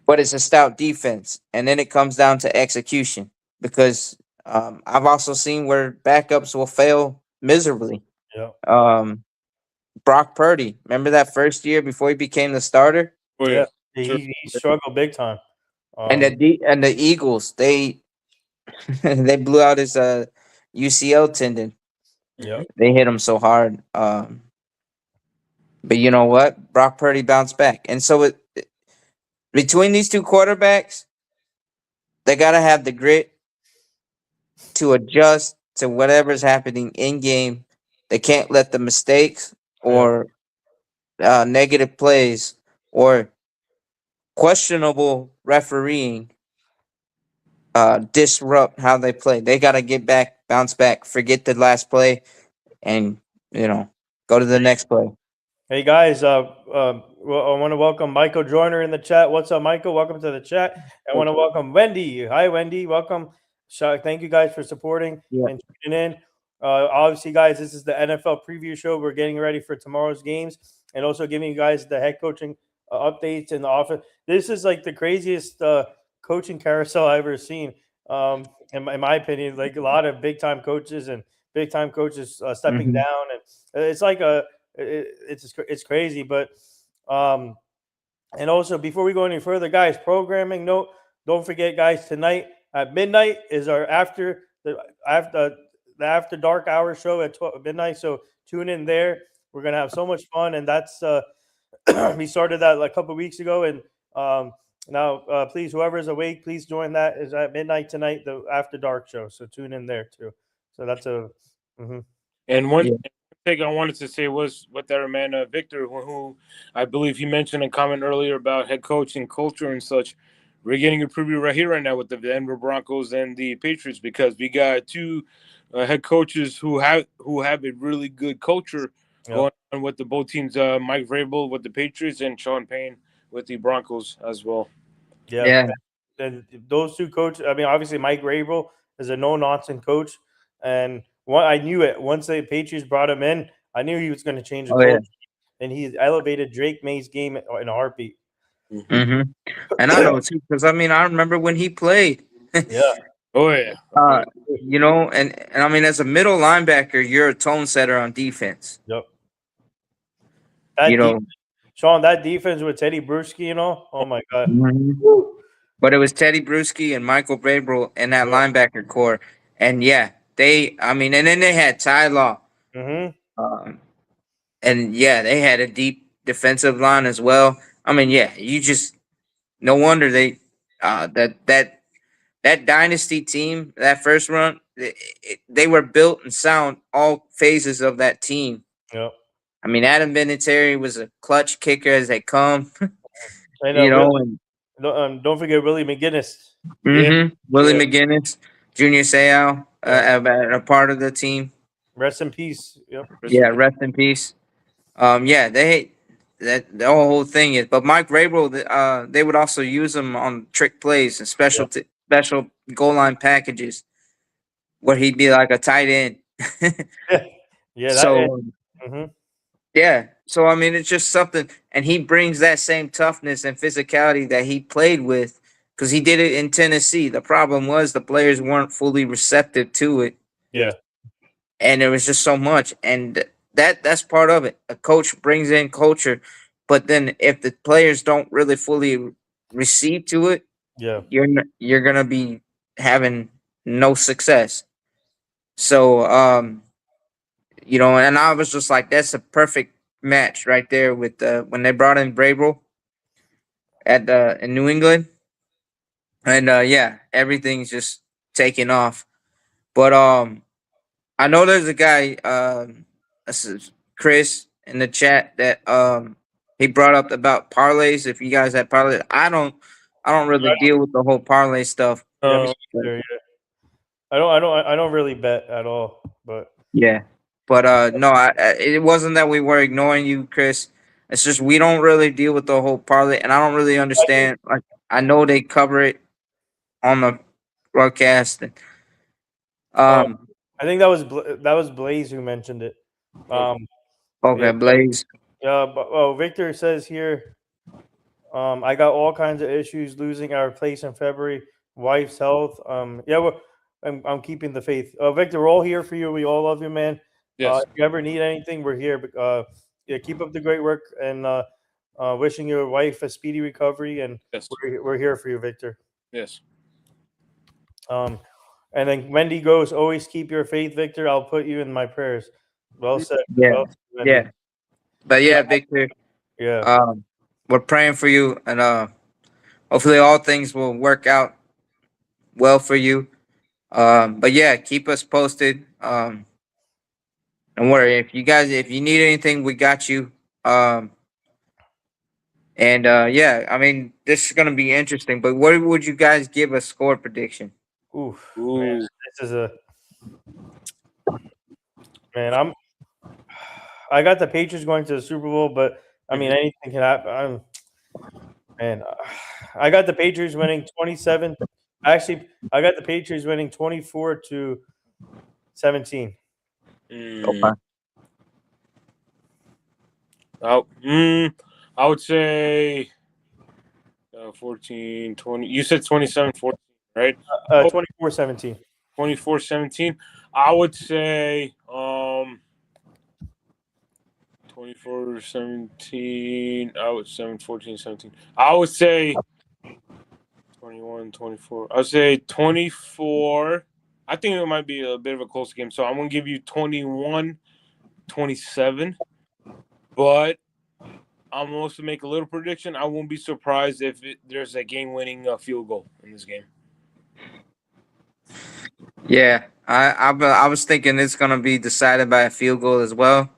But it's a stout defense, and then it comes down to execution because I've also seen where backups will fail miserably. Yeah. Um, Brock Purdy, remember that first year before he became the starter, oh Yeah. yeah. Sure. He struggled big time. and Um. the Eagles they blew out his UCL tendon. Yeah. They hit him so hard. But you know what? Brock Purdy bounced back, and so between these two quarterbacks, they gotta have the grit to adjust to whatever's happening in game. They can't let the mistakes Yeah. or negative plays or questionable refereeing disrupt how they play. They got to get back, bounce back, forget the last play, and go to the next play. Hey guys, I want to welcome Michael Joyner in the chat. What's up, Michael? Welcome to the chat. I want to welcome Wendy. Hi, Wendy. Welcome. Thank you guys for supporting Yeah. and tuning in. Obviously, guys, this is the NFL preview show. We're getting ready for tomorrow's games and also giving you guys the head coaching updates in the office. This is like the craziest coaching carousel I've ever seen. In my opinion, like a lot of big time coaches and big time coaches stepping Hmm. down, and it's like it's crazy. But um, and also before we go any further, guys, programming note: don't forget, guys, tonight at midnight is our after the after dark hour show at 12 midnight. So tune in there. We're gonna have so much fun, and that's we started that like a couple of weeks ago, and now please, whoever is awake, please join that. Is at midnight tonight, the After Dark show. So tune in there too. So that's a. Mhm. And one Yeah. thing I wanted to say was with our man Victor, who I believe he mentioned a comment earlier about head coach and culture and such. We're getting a preview right here, right now, with the Denver Broncos and the Patriots, because we got two head coaches who have a really good culture Yeah. going on with the both teams. Mike Vrabel with the Patriots and Sean Payne with the Broncos as well. Yeah. Yeah. And those two coaches. I mean, obviously, Mike Rabel is a no nonsense coach, and I knew it once the Patriots brought him in. I knew he was going to change the Oh yeah. culture, and he elevated Drake May's game in a heartbeat. Mm-hmm. And I know too, because I mean, I remember when he played. Yeah. Oh yeah. uh, and I mean, as a middle linebacker, you're a tone setter on defense. Yep. You That know, Sean, that defense with Teddy Bruschi and all. Oh my god. Mhm. Woo. But it was Teddy Bruschi and Michael Vrabel in that Yeah. linebacker core, and yeah, they. I mean, and then they had Ty Law, Mm-hmm. um, and yeah, they had a deep defensive line as well. I mean, yeah, you just no wonder they that dynasty team, that first run, they were built and sound all phases of that team. Yep. I mean, Adam Vinatieri was a clutch kicker as they come, And you know, and don't forget Willie McGinnis. Yeah. Willie Yeah. McGinnis, Junior Seau, Yeah. a part of the team. Rest in peace. Yep. Yeah, rest in peace. Yeah, that the whole thing is. But Mike Vrabel, they would also use him on trick plays and special goal line packages where he'd be like a tight end. Yeah. Yeah. So Mm-hmm. yeah, so I mean, it's just something, and he brings that same toughness and physicality that he played with because he did it in Tennessee. The problem was the players weren't fully receptive to it, Yeah. and there was just so much, and that's part of it. A coach brings in culture, but then if the players don't really fully receive to it, Yeah. you're gonna be having no success. So and I was just like, that's a perfect match right there with when they brought in Vrabel at in New England, and yeah, everything's just taking off. But I know there's a guy, this is Chris in the chat that he brought up about parlays. If you guys had parlays, I don't really deal with the whole parlay stuff. Yeah. Me But, either, yeah. I don't really bet at all, but yeah, but no, it wasn't that we were ignoring you, Chris. It's just we don't really deal with the whole parlay, and I don't really understand. Like, I know they cover it on the broadcast. And, uh, um, I think that was Blaze who mentioned it. Um, yeah, okay, Blaze. yeah. But Victor says here, I got all kinds of issues losing our place in February, wife's health. Yeah, I'm keeping the faith. Victor, we're all here for you. We all love you, man. Yes. If you ever need anything, we're here. Yeah, keep up the great work, and wishing your wife a speedy recovery. And Yes. we're here for you, Victor. Yes. Um, and then Wendy goes, always keep your faith, Victor. I'll put you in my prayers. Well said. Yeah, Well said, Wendy. yeah, but yeah, Victor. Yeah. We're praying for you, and hopefully all things will work out well for you. But yeah, keep us posted. Don't worry if you need anything, we got you. And yeah, I mean, this is gonna be interesting. But what would you guys give a score prediction? Oof, man. Ooh. This is a man. I got the Patriots going to the Super Bowl, but I mean anything can happen. Man, I got the Patriots winning 27. Actually, I got the Patriots winning 24-17. Okay. I would say 14, 20. You said 27, 14, right? 24-17. 24, 17. I would say 24, 17. I would 7, 14, 17. I would say 21, 24. I would say 24. I think it might be a bit of a close game. So I'm going to give you 21, 27. But I'm also make a little prediction. I won't be surprised if there's a game-winning field goal in this game. Yeah, I was thinking it's gonna be decided by a field goal as well.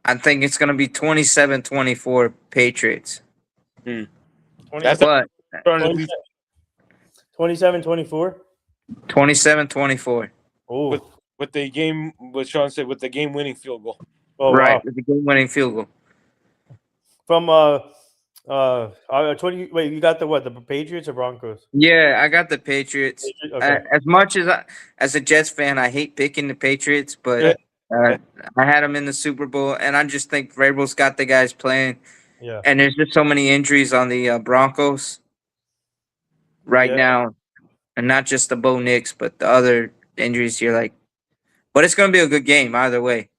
I think it's gonna be 27-24 Patriots. Hmm. 20, That's But starting at least 27-24. 27-24. with Oh, with the game. What Sean said with the game-winning field goal. oh Right, wow. with the game-winning field goal. From 20. Wait, you got the what? The Patriots or Broncos? Yeah, I got the Patriots. Patriots? Okay. As much as a Jets fan, I hate picking the Patriots, but Yeah, uh, I had them in the Super Bowl, and I just think Vrabel's got the guys playing. Yeah. And there's just so many injuries on the Broncos right Yeah. now, and not just the Bo Nix, but the other injuries. You're like, but it's going to be a good game either way.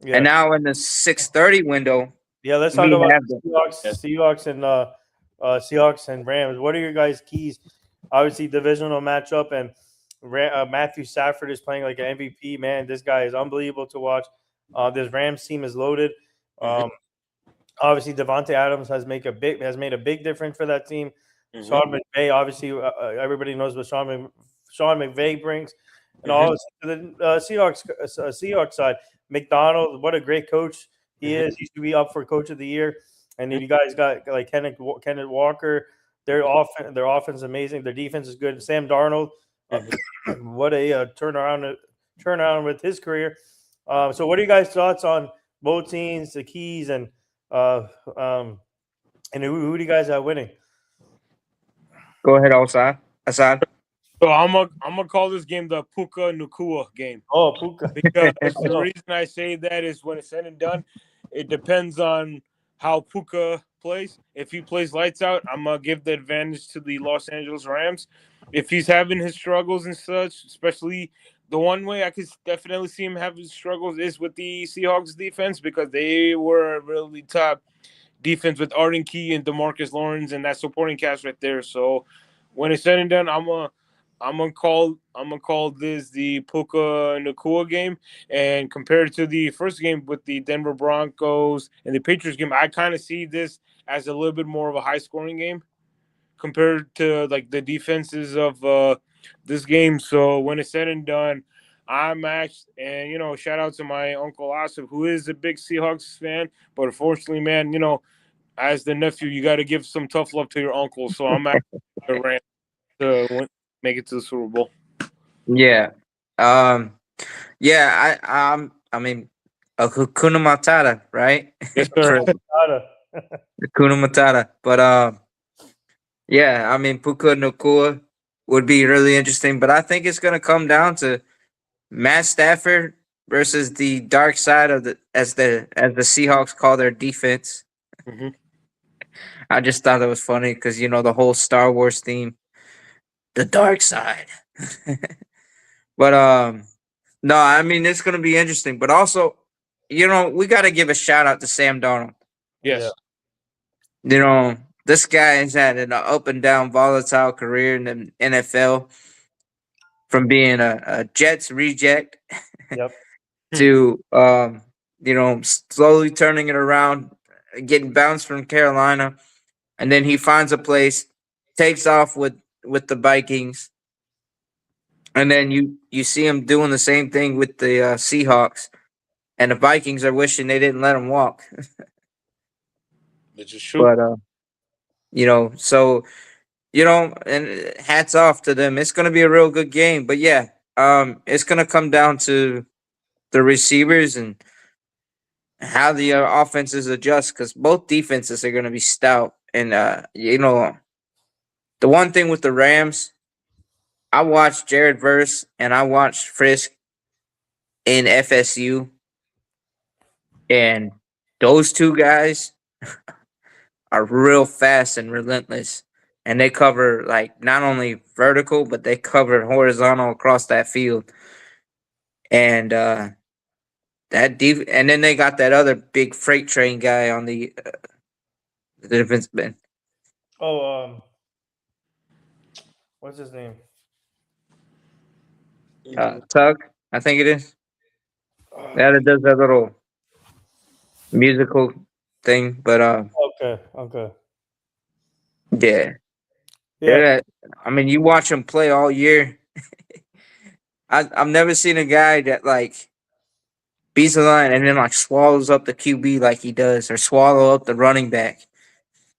And Yeah. now in the 6:30 window, Yeah. Let's talk we about have the the yes. Seahawks and Rams. What are your guys' keys? Obviously, divisional matchup, and Matthew Stafford is playing like an MVP. Man, this guy is unbelievable to watch. This Rams team is loaded. Mhm. Um, Obviously, Devontae Adams has made a big difference for that team. Mhm. Sean McVay, obviously, everybody knows what Sean McVay brings, and Mhm. all to the Seahawks side. McDonald, what a great coach he Mhm. is. He should be up for Coach of the Year. And then you guys got like Kenneth Walker. Their offense is amazing. Their defense is good. Sam Darnold, Mhm. what a turnaround with his career. So, what are you guys' thoughts on both teams, the keys, uh, um, and who do you guys have winning? go ahead, Assad. So I'm gonna call this game the Puka Nacua game Oh, Puka. because the Oh, reason I say that is when it's said and done, it depends on how Puka plays. If he plays lights out, I'm gonna give the advantage to the Los Angeles Rams. If he's having his struggles and such, especially the one way I could definitely see him having struggles is with the Seahawks defense because they were really top defense with Arden Key and Demarcus Lawrence and that supporting cast right there. So when it's said and done, I'm gonna call this the Puka Nacua game, and compared to the first game with the Denver Broncos and the Patriots game, I kind of see this as a little bit more of a high scoring game compared to like the defenses of this game. So when it's said and done, I'm actually, and shout out to my uncle Asif, who is a big Seahawks fan, but unfortunately, man, as the nephew, you got to give some tough love to your uncle. So I'm actually the Rams to make it to the Super Bowl. Yeah. Um. Yeah. I mean, Hakuna Matata, right? Yes, sir. For Hakuna Matata, but yeah. I mean, Puka Nacua would be really interesting, but I think it's gonna come down to Matt Stafford versus the dark side of the Seahawks call their defense. Hmm. I just thought that was funny because the whole Star Wars theme, the dark side. But no, I mean it's gonna be interesting. But also, we got to give a shout out to Sam Darnold. yeah, Yes. This guy has had an up and down volatile career in the NFL, from being a Jets reject yep, to slowly turning it around, getting bounced from Carolina, and then he finds a place, takes off with the Vikings, and then you see him doing the same thing with the Seahawks, and the Vikings are wishing they didn't let him walk. Which is true. But so and hats off to them. It's going to be a real good game. But yeah, it's going to come down to the receivers and how the offenses adjust, because both defenses are going to be stout. And the one thing with the Rams, I watched Jared Verse and I watched Frisk in FSU, and those two guys are real fast and relentless. And they cover like not only vertical, but they cover horizontal across that field. And and then they got that other big freight train guy on the defense bend. Oh, what's his name? Mm. Tug, I think it is. Uh, That it does that little. musical thing, but Okay. yeah, Yeah. they're. I mean, you watch them play all year. I've never seen a guy that like beats the line and then like swallows up the QB like he does, or swallow up the running back.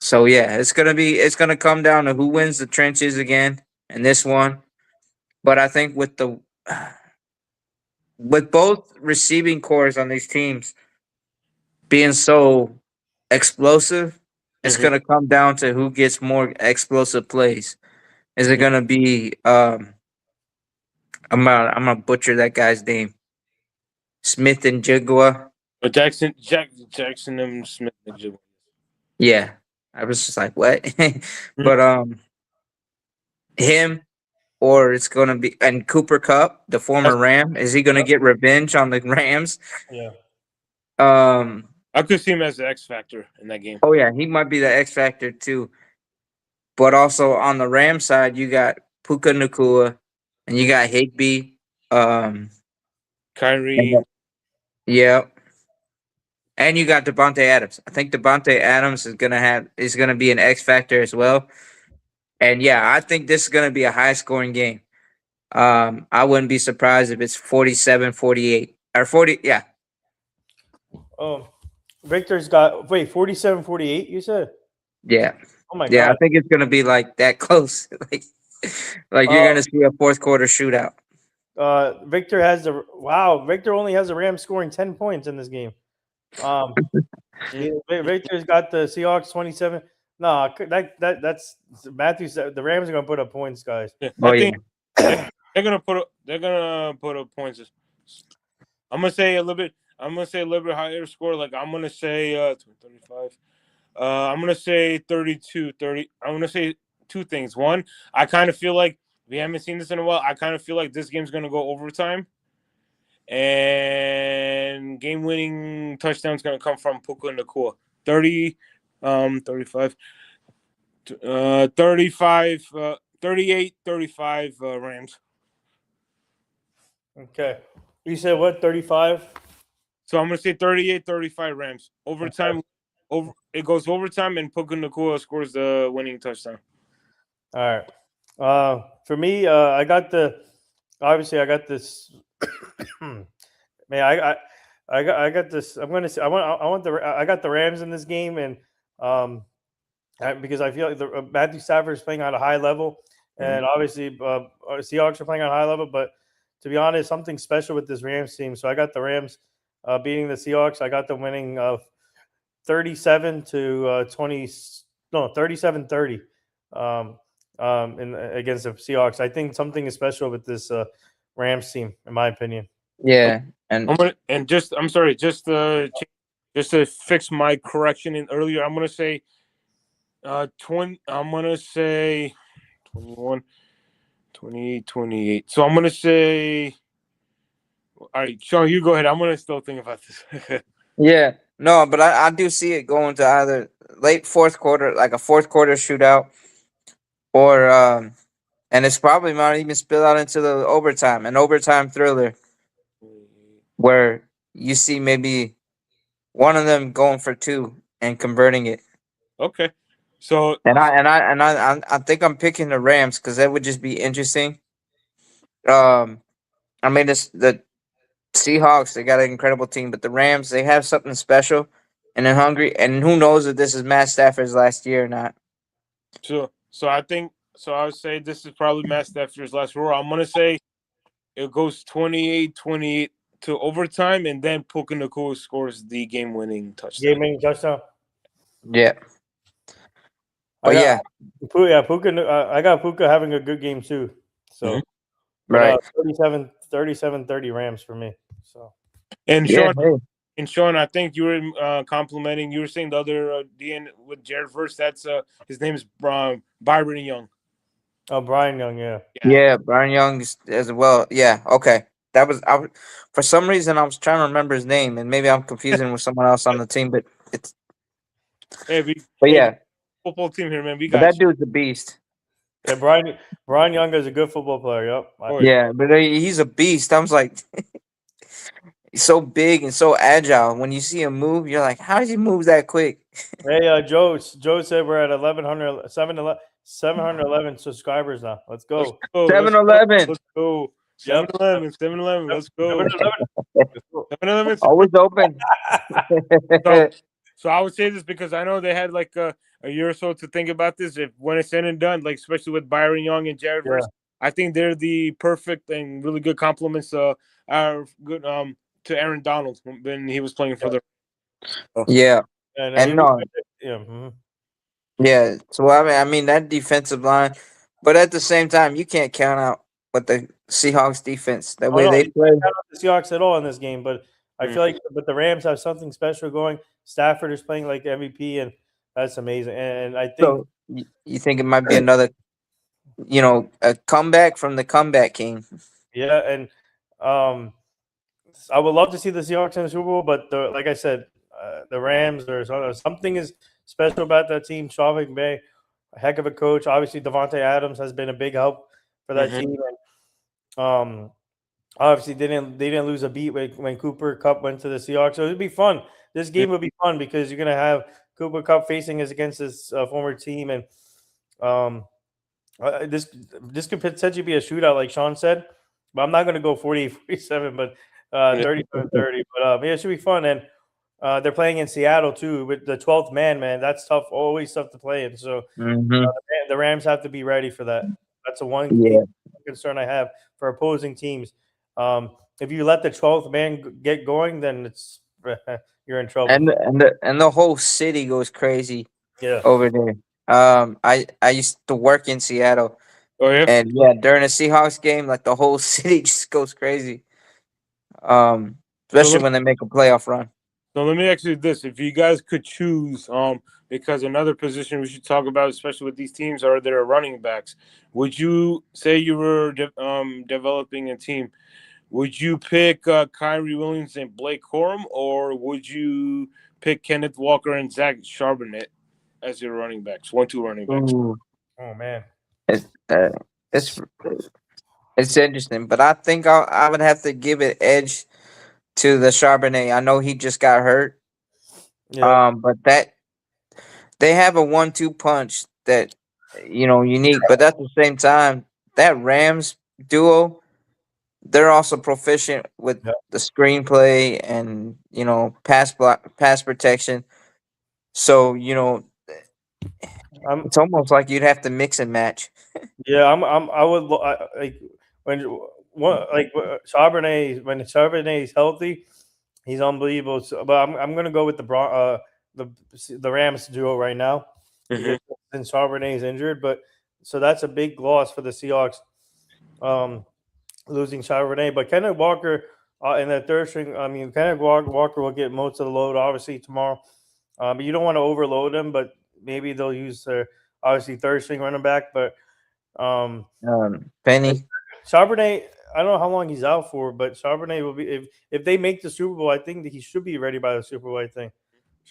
So yeah, it's gonna come down to who wins the trenches again in this one. But I think with both receiving cores on these teams being so explosive, it's Mhm. gonna come down to who gets more explosive plays. Is it gonna be I'm gonna butcher that guy's name. Smith and Jigwa? But Jackson and Smith and Jigba. Yeah. I was just like, what? Mhm. but him, or it's gonna be, and Cooper Cup, the former That's- Ram, is he gonna Yep. get revenge on the Rams? Yeah. Um I could see him as the X factor in that game. oh yeah, he might be the X factor too. But also on the Ram side, you got Puka Nakua and you got Higby. Um and Kyrie. the- yeah. And you got Devontae Adams. I think Devontae Adams is gonna be an X factor as well. And yeah, I think this is gonna be a high scoring game. I wouldn't be surprised if it's 47-48 or 40. Yeah, Oh, Victor's got 47-48. You said. yeah, Oh my yeah. I God. think it's gonna be like that close. like you're Uh, gonna see a fourth quarter shootout. Victor has the wow. Victor only has the Rams scoring 10 points in this game. Um, Mhm. Victor's got the Seahawks 27. No, that's Matthew said the Rams are gonna put up points, guys. Yeah, Oh I yeah, think they're gonna put up points. I'm gonna say a little bit. I'm gonna say a little bit higher score. Like I'm gonna say 35. I'm gonna say 32, 30. I'm gonna say two things. One, I kind of feel like we haven't seen this in a while. I kind of feel like this game's gonna go overtime, and game-winning touchdown's gonna come from Puka Nakua. 30, 35, 35, 38, 35 Rams. Okay. You said what? 35. So I'm gonna say 38, 35 Rams. Overtime, it goes overtime, and Puka Nakua scores the winning touchdown. All right. For me, I got the obviously I got this. Man, I got this. I'm gonna say I want the I got the Rams in this game, and um, because I feel like the Matthew Stafford is playing at a high level, and obviously Seahawks are playing at a high level. But to be honest, something special with this Rams team. So I got the Rams beating the Seahawks. I got them winning 37 to 20. No, 37-30. Against the Seahawks. I think something is special with this Rams team, in my opinion. yeah, and I'm sorry, just to fix my correction in earlier. I'm gonna say 20. I'm gonna say 21, 20, 28. So I'm gonna say. All right, Sean, you go ahead. I'm gonna still think about this. yeah. No, but I do see it going to either late fourth quarter, like a fourth quarter shootout, or and it's probably might even spill out into the overtime, an overtime thriller where you see maybe one of them going for two and converting it. Okay, so And I think I'm picking the Rams because that would just be interesting. Um, I mean, the Seahawks, they got an incredible team, but the Rams, they have something special and they're hungry. And who knows if this is Matt Stafford's last year or not? so I think so. I would say this is probably Matt Stafford's last roar. I'm gonna say it goes 28-28 to overtime, and then Puka Nakua scores the game-winning touchdown. Game-winning touchdown. Yeah, I but got yeah, Puka. I got Puka having a good game too. So, Mhm. but right. 37-30 Rams for me. So And Yeah, Sean, hey. I think you were complimenting. You were saying the other DN with Jared first. That's his name is Byron Young. oh, Brian Young, yeah. Yeah, Brian Young as well. Yeah, okay. That was for some reason I was trying to remember his name, and maybe I'm confusing with someone else on the team, but it's Hey, but yeah, football team here, man. We but got that you. dude's a beast. Yeah, Brian Young is a good football player. Yep. Oh, Yeah, but he's a beast. I was like, He's so big and so agile. When you see him move, you're like, how does he move that quick? Hey, Joe said we're at 1100, 711 subscribers now. Let's Let's go. go. Let's go. 7-Eleven. Let's go. Yep. 7-Eleven. 7-Eleven. Let's go. 711. Let's go. 7-Eleven. Always open. So, so I would say this because I know they had like a year or so to think about this. If when it's said and done, like especially with Byron Young and Jared Yeah. Verse, I think they're the perfect and really good compliments. Are good to Aaron Donald when he was playing for the. Yeah. And And no, yeah. Mhm. yeah. So I mean that defensive line, but at the same time, you can't count out what the Seahawks defense, the Oh way no, they you play. can't count out the Seahawks at all in this game, but I Mm. feel like but the Rams have something special going. Stafford is playing like MVP, and that's amazing. And I think So you think it might be another, a comeback from the comeback king? yeah, and um, I would love to see the Seahawks in the Super Bowl, but like I said, the Rams. There's something is special about that team. Sean McVay, a heck of a coach. Obviously, Devontae Adams has been a big help for that Mhm. team. And, obviously, they didn't lose a beat when Cooper Cup went to the Seahawks. So it'd be fun. This game would be fun because you're gonna have Cooper Cup facing us against his former team, and um, this could potentially be a shootout, like Sean said. But I'm not going to go 40-47, but Yeah. 37-30. But yeah, it should be fun. And they're playing in Seattle too with the 12th man. Man, that's tough. Always tough to play in. So Hmm. the Rams have to be ready for that. That's the one Yeah. concern I have for opposing teams. If you let the 12th man get going, then it's you're in trouble. And the whole city goes crazy Yeah. over there. I used to work in Seattle, Oh yeah. and yeah, during a Seahawks game, like the whole city just goes crazy. Um, So Especially when they make a playoff run. So let me ask you this: if you guys could choose, because another position we should talk about, especially with these teams, are their running backs. Would you say you were developing a team? Would you pick Kyrie Williams and Blake Corum, or would you pick Kenneth Walker and Zach Charbonnet as your running backs, 1-2 running backs? Ooh, Oh man. it, uh, it's it's interesting, but I think I would have to give it edge to the Charbonnet. I know he just got hurt, Yeah. but that they have a 1-2 punch that unique. But at the same time, that Rams duo, they're also proficient with Yeah. the screenplay and pass protection. So I'm it's almost like you'd have to mix and match. Yeah, I would like when one like when Charbonnet is healthy, he's unbelievable. So, but I'm gonna go with the Rams duo right now Mm-hmm. because since Charbonnet is injured, but so that's a big loss for the Seahawks, um, losing Charbonnet. But Kenneth Walker in the third string, I mean Walker will get most of the load obviously tomorrow, but you don't want to overload him. But maybe they'll use their obviously third string running back, but. Penny. Charbonnet, I don't know how long he's out for, but Charbonnet will be if they make the Super Bowl. I think that he should be ready by the Super Bowl. I think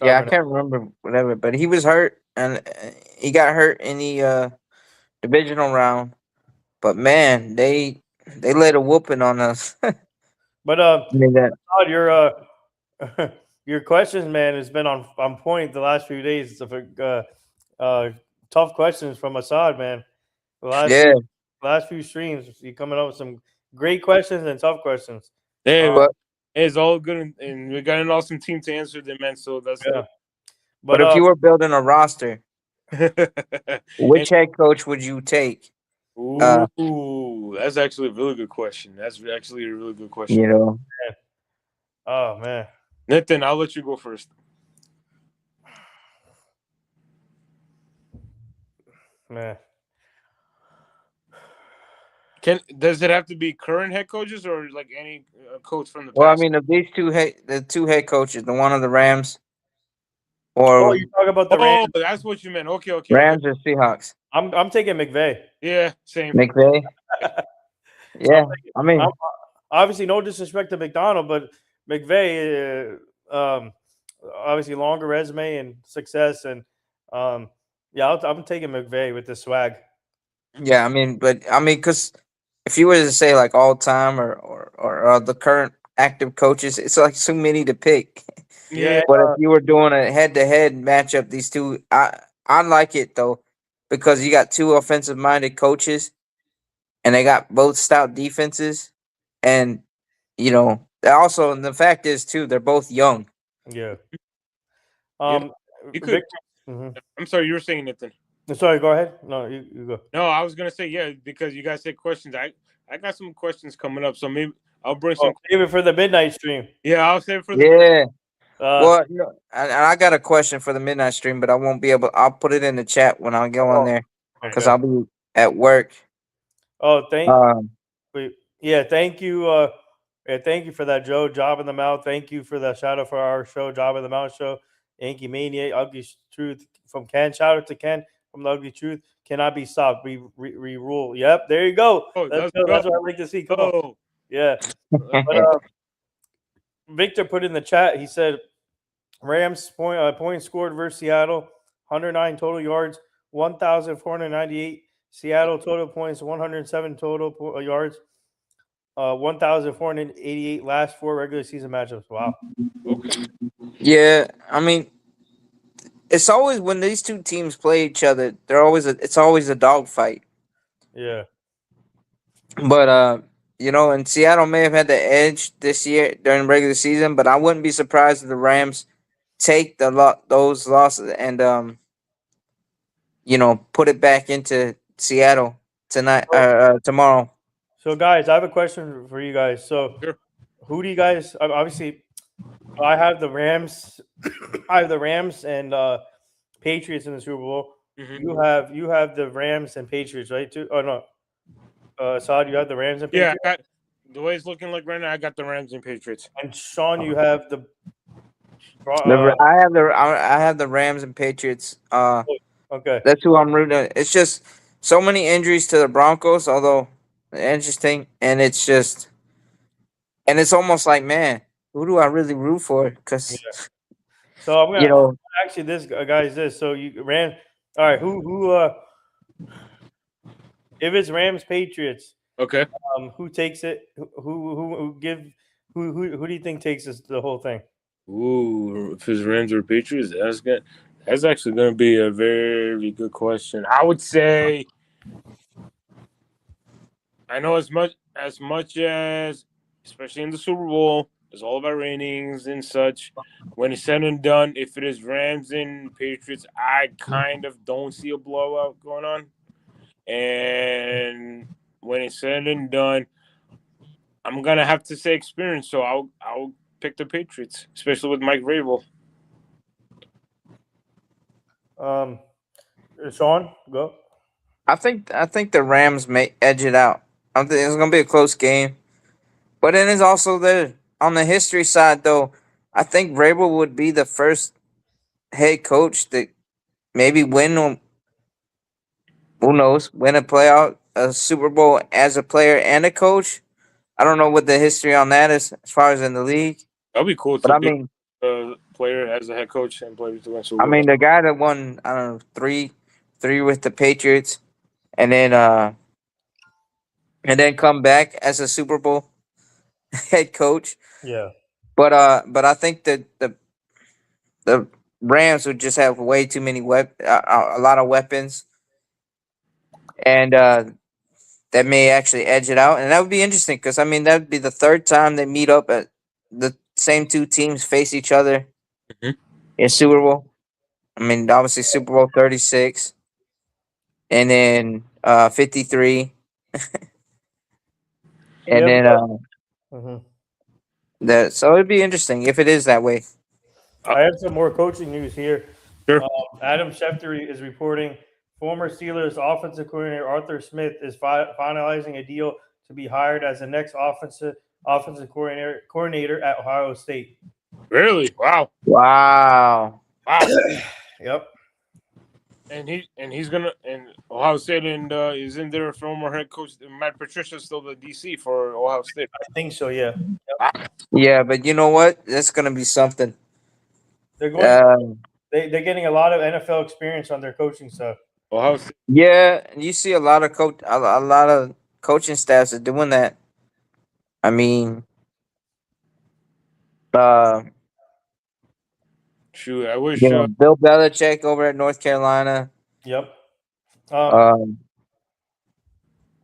Yeah, I Charbonnet. can't remember whatever, but he was hurt, and he got hurt in the divisional round. But man, they laid a whooping on us. But That. Todd, your questions, man, has been on point the last few days. It's tough questions from Assad, man. The Yeah, last few streams, you coming up with some great questions and tough questions. Hey, but it's all good, and we got an awesome team to answer them, man. So that's Yeah, but but if you were building a roster, and which head coach would you take? Uh, ooh, that's actually a really good question. That's actually a really good you question. know, oh man, Nathan, I'll let you go first. man. Does it have to be current head coaches or like any coach from the well, I past? mean, of these the two head coaches, the one of the Rams Oh, or you talk about the Rams. Oh, that's what you meant. Okay, okay, okay. Rams or Seahawks. I'm taking McVay. Yeah, same. McVay. I'm, Yeah, I mean, I'm obviously no disrespect to McDonald, but McVay, obviously longer resume and success, and yeah, I'm taking McVay with the swag. yeah, I mean, because if you were to say like all time or the current active coaches. It's like so many to pick. Yeah, Yeah. But if you were doing a head-to-head matchup, these two, I like it though because you got two offensive-minded coaches, and they got both stout defenses, and they also, and the fact is too, they're both young. yeah. You know, Um, you could. Victor. Mhm. I'm sorry, you were saying Nathan. Sorry, go ahead. No, you go. No, I was gonna say yeah because you guys said questions. I got some questions coming up, so maybe I'll bring Oh, some. save it for the midnight stream. Yeah, I'll save it for the minute. Yeah. Uh, Well, and I got a question for the midnight stream, but I won't be able. I'll put it in the chat when I go on oh, there because okay. I'll be at work. Oh, Um, yeah, thank you. Yeah, thank you for that, Joe. Job in the mouth. Thank you for the shout out for our show, Job in the Mouth show. YankeeMania, Ugly Truth from Ken. Shout out to Ken from the Ugly Truth. Cannot be stopped. We rule. Yep, there you go. Oh, Let's let's go. go. That's what I like to see. Come on. Oh, Yeah. But Victor put in the chat. He said Rams point scored versus Seattle, 109 total yards, 1,498. Seattle total points, 107 total yards, 1,488 last four regular season matchups. Wow. okay. yeah, I mean, it's always when these two teams play each other, it's always a dogfight. Yeah. But and Seattle may have had the edge this year during the regular season, but I wouldn't be surprised if the Rams take those losses and put it back into Seattle tonight tomorrow. So, guys, I have a question for you guys. So, Sure. who do you guys obviously? I have the Rams. I have the Rams and Patriots in the Super Bowl. Hmm. You have the Rams and Patriots, right? Too. Oh no, Saad, you have the Rams and Yeah, Patriots, I got the way it's looking like right now. I got the Rams and Patriots. and Sean, you have the. I have the Rams and Patriots. Okay. That's who I'm rooting. It's just so many injuries to the Broncos, although interesting, and it's almost like, man, who do I really root for? Yeah. Because So I'm you gonna know, actually this guys this. So you ran. All right. Who if it's Rams Patriots, Okay. who takes it? Who do you think takes this the whole thing? Ooh, if it's Rams or Patriots, that's good. That's actually going to be a very good question. I would say I know as especially in the Super Bowl, it's all about ratings and such. When it's said and done, if it is Rams and Patriots, I kind of don't see a blowout going on. And when it's said and done, I'm gonna have to say experience. So I'll pick the Patriots, especially with Mike Vrabel. Um, Sean, go. I think the Rams may edge it out. I think it's gonna be a close game, but then it's also there on the history side though. I think Vrabel would be the first head coach that maybe who knows, win a Super Bowl as a player and a coach. I don't know what the history on that is as far as in the league, That'll be cool but to I be mean, a player as a head coach and play with the Super I Bowl. mean the guy that won, I don't know, three with the Patriots, and then come back as a Super Bowl head coach. Yeah. But I think that the Rams would just have way too many a lot of weapons, and that may actually edge it out, and that would be interesting because I mean that would be the third time they meet up at the same two teams face each other Mhm. in Super Bowl. I mean, obviously Super Bowl 36, and then 53, and Yep. then Mhm. that. So it'd be interesting if it is that way. I have some more coaching news here. Sure. Adam Schefter is reporting former Steelers offensive coordinator Arthur Smith is finalizing a deal to be hired as the next offensive coordinator at Ohio State. Really? Wow. Wow. Wow. Yep. He's gonna and Ohio State and isn't there a former head coach Matt Patricia still the DC for Ohio State? I think so. Yeah. Wow. Yeah, but you know what? That's gonna be something. They're going. Um, They're getting a lot of NFL experience on their coaching stuff. Ohio State. yeah, and you see a lot of coaching staffs are doing that. I mean, Uh, Shoot, I wish. you know, Bill Belichick over at North Carolina. Yep. Um,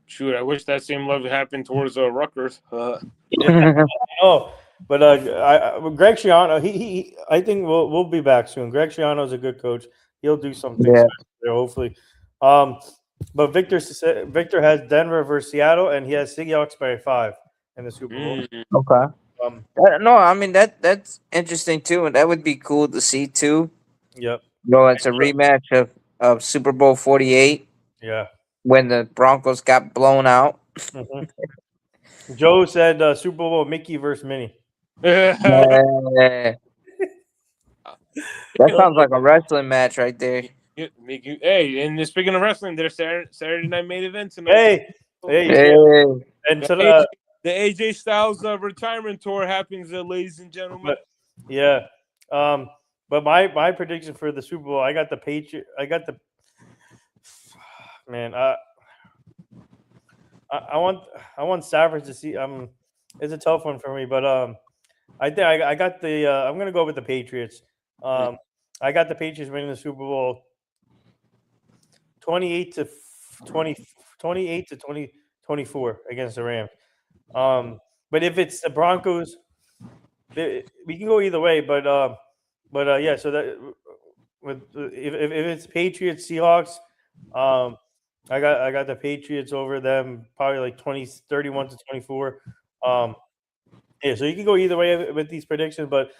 Shoot, I wish that same love happened towards Rutgers. Yeah. Oh, but Greg Schiano, I think we'll be back soon. Greg Schiano is a good coach. He'll do something yeah. special there, hopefully. But Victor has Denver versus Seattle, and he has Seahawks by 5 in the Super Bowl. Okay. Um, No, I mean that's interesting too, and that would be cool to see too. yep. No, it's a rematch of Super Bowl 48 Yeah. when the Broncos got blown out. Mhm. Joe said Super Bowl Mickey versus Minnie. Yeah. That sounds like a wrestling match right there. Hey, and speaking of wrestling, there's Saturday night main event tonight. Hey, Hey. and The AJ Styles retirement tour happens, ladies and gentlemen. Yeah. But my prediction for the Super Bowl, I got the Patriot. I got the man. I want Stafford to see. It's a tough one for me, but I think I got the. I'm gonna go with the Patriots. I got the Patriots winning the Super Bowl. 28 to 20, 28 to 24 against the Rams. But if it's the Broncos, we can go either way. But yeah. So that if it's Patriots Seahawks, I got the Patriots over them probably like 31 to 24. Yeah, so you can go either way with these predictions, but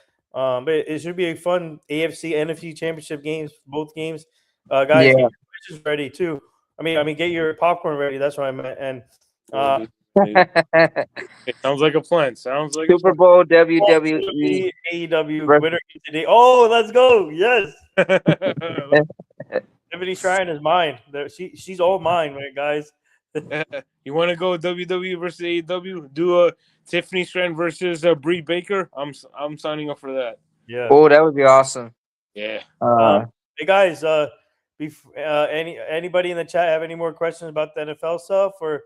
it should be a fun AFC NFC championship games, both games. Guys, get Yeah. your questions ready too. I mean, get your popcorn ready. That's what I meant. And It sounds like a plan. Sounds like Super a Bowl WWE AEW versus- winner today. Oh, let's go! Yes, plan. Tiffany's trying his mind. She's all mine, right, guys. You want to go WWE versus AEW? Do a Tiffany Strand versus Brie Baker. I'm signing up for that. Yeah. Oh, that would be awesome. Yeah. Hey guys, anybody in the chat have any more questions about the NFL stuff, or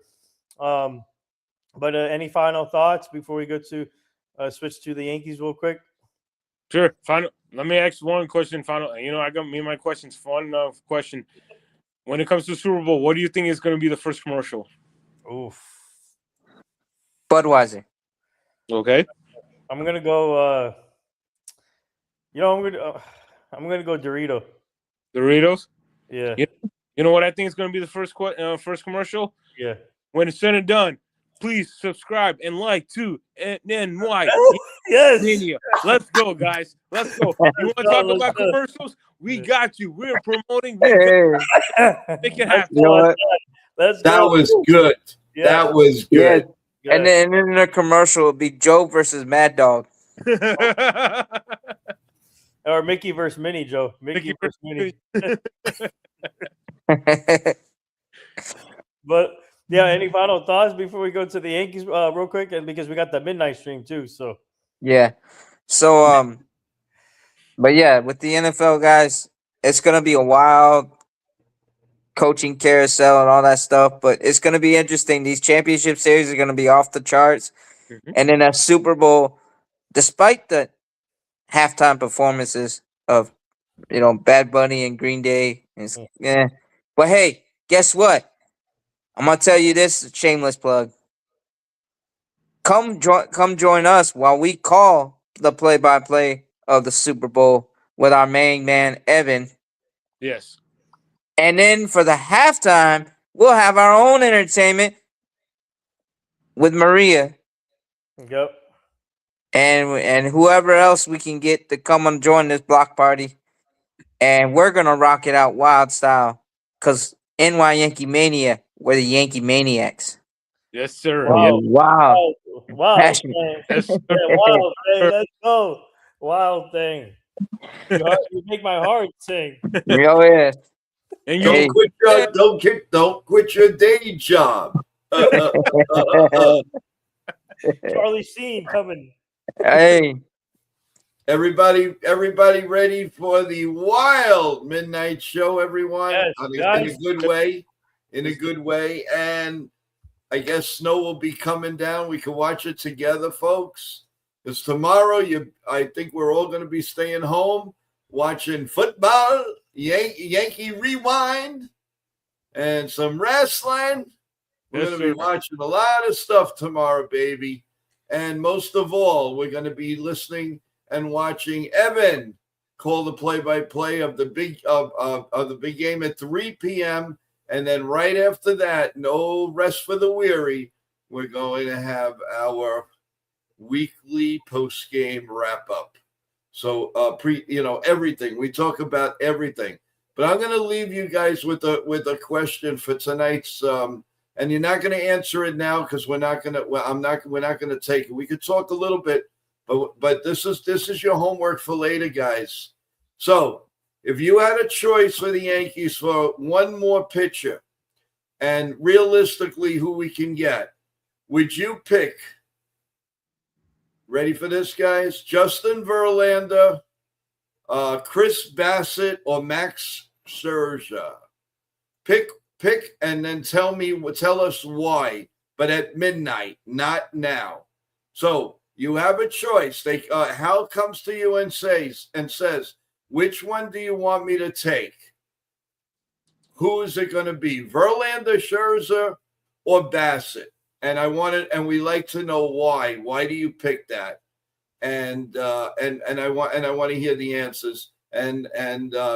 but any final thoughts before we go to switch to the Yankees real quick? Sure. Final. Let me ask one question. Final. I got me and my questions. Fun question. When it comes to Super Bowl, what do you think is going to be the first commercial? Oof. Budweiser. Okay. I'm gonna go. I'm gonna go Dorito. Doritos. Yeah. You know what I think is going to be the first commercial? Yeah. When it's said and done, please subscribe and like to NY. Yes. Mania. Let's go, guys. Let's go. You want to talk about commercials? We got you. We're promoting. Hey, Make it happen. you know what? Let's That go. was good. Yeah. That was Yeah. good. Yeah. And then in the commercial, it'll be Joe versus Mad Dog. Or Mickey versus Minnie, Joe. Mickey versus Minnie. But yeah, any final thoughts before we go to the Yankees real quick? And because we got the midnight stream too, so Yeah. So but yeah, with the NFL guys, it's gonna be a wild coaching carousel and all that stuff, but it's gonna be interesting. These championship series are gonna be off the charts. And then that Super Bowl, despite the halftime performances of Bad Bunny and Green Day, yeah. But hey, guess what? I'm gonna tell you this, shameless plug. Come join us while we call the play-by-play of the Super Bowl with our main man Evan. Yes. And then for the halftime, we'll have our own entertainment with Maria yep. and whoever else we can get to come and join this block party. And we're gonna rock it out wild style. Cause YankeeMania, we're the Yankee Maniacs. Yes, sir. Wow. Wow. Wow. Passion. Man. Yes, Yeah, wow, thing. Let's go. Wild thing. You make my heart sing. Oh yeah. And Don't Hey. quit your day job. Charlie Sheen coming. Hey. Everybody ready for the wild midnight show, everyone? Yes, in guys. a good way. In a good way. And I guess snow will be coming down. We can watch it together, folks. Because tomorrow, I think we're all going to be staying home, watching football, Yankee Rewind, and some wrestling. We're going to be watching a lot of stuff tomorrow, baby. And most of all, we're going to be listening and watching Evan call the play-by-play of the big of the big game at 3 p.m. And then right after that, no rest for the weary, we're going to have our weekly post-game wrap-up. So everything. We talk about everything. But I'm going to leave you guys with a question for tonight's and you're not going to answer it now because we're not going to take it. We could talk a little bit, but this is your homework for later, guys. So if you had a choice for the Yankees for one more pitcher and realistically who we can get, would you pick, ready for this, guys, Justin Verlander, Chris Bassett, or Max Scherzer? Pick and then tell us why, but at midnight, not now. So you have a choice. Hal comes to you and says, which one do you want me to take? Who is it going to be? Verlander, Scherzer, or Bassett? And we like to know why. Why do you pick that? And I want to hear the answers. And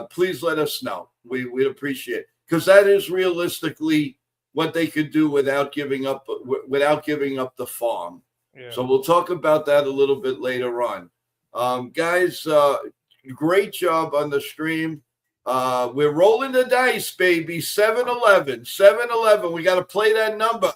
please let us know. We'd appreciate it. Because that is realistically what they could do without giving up the farm. Yeah. So we'll talk about that a little bit later on. Guys, great job on the stream. We're rolling the dice, baby. 7-11. 7-11. We got to play that number.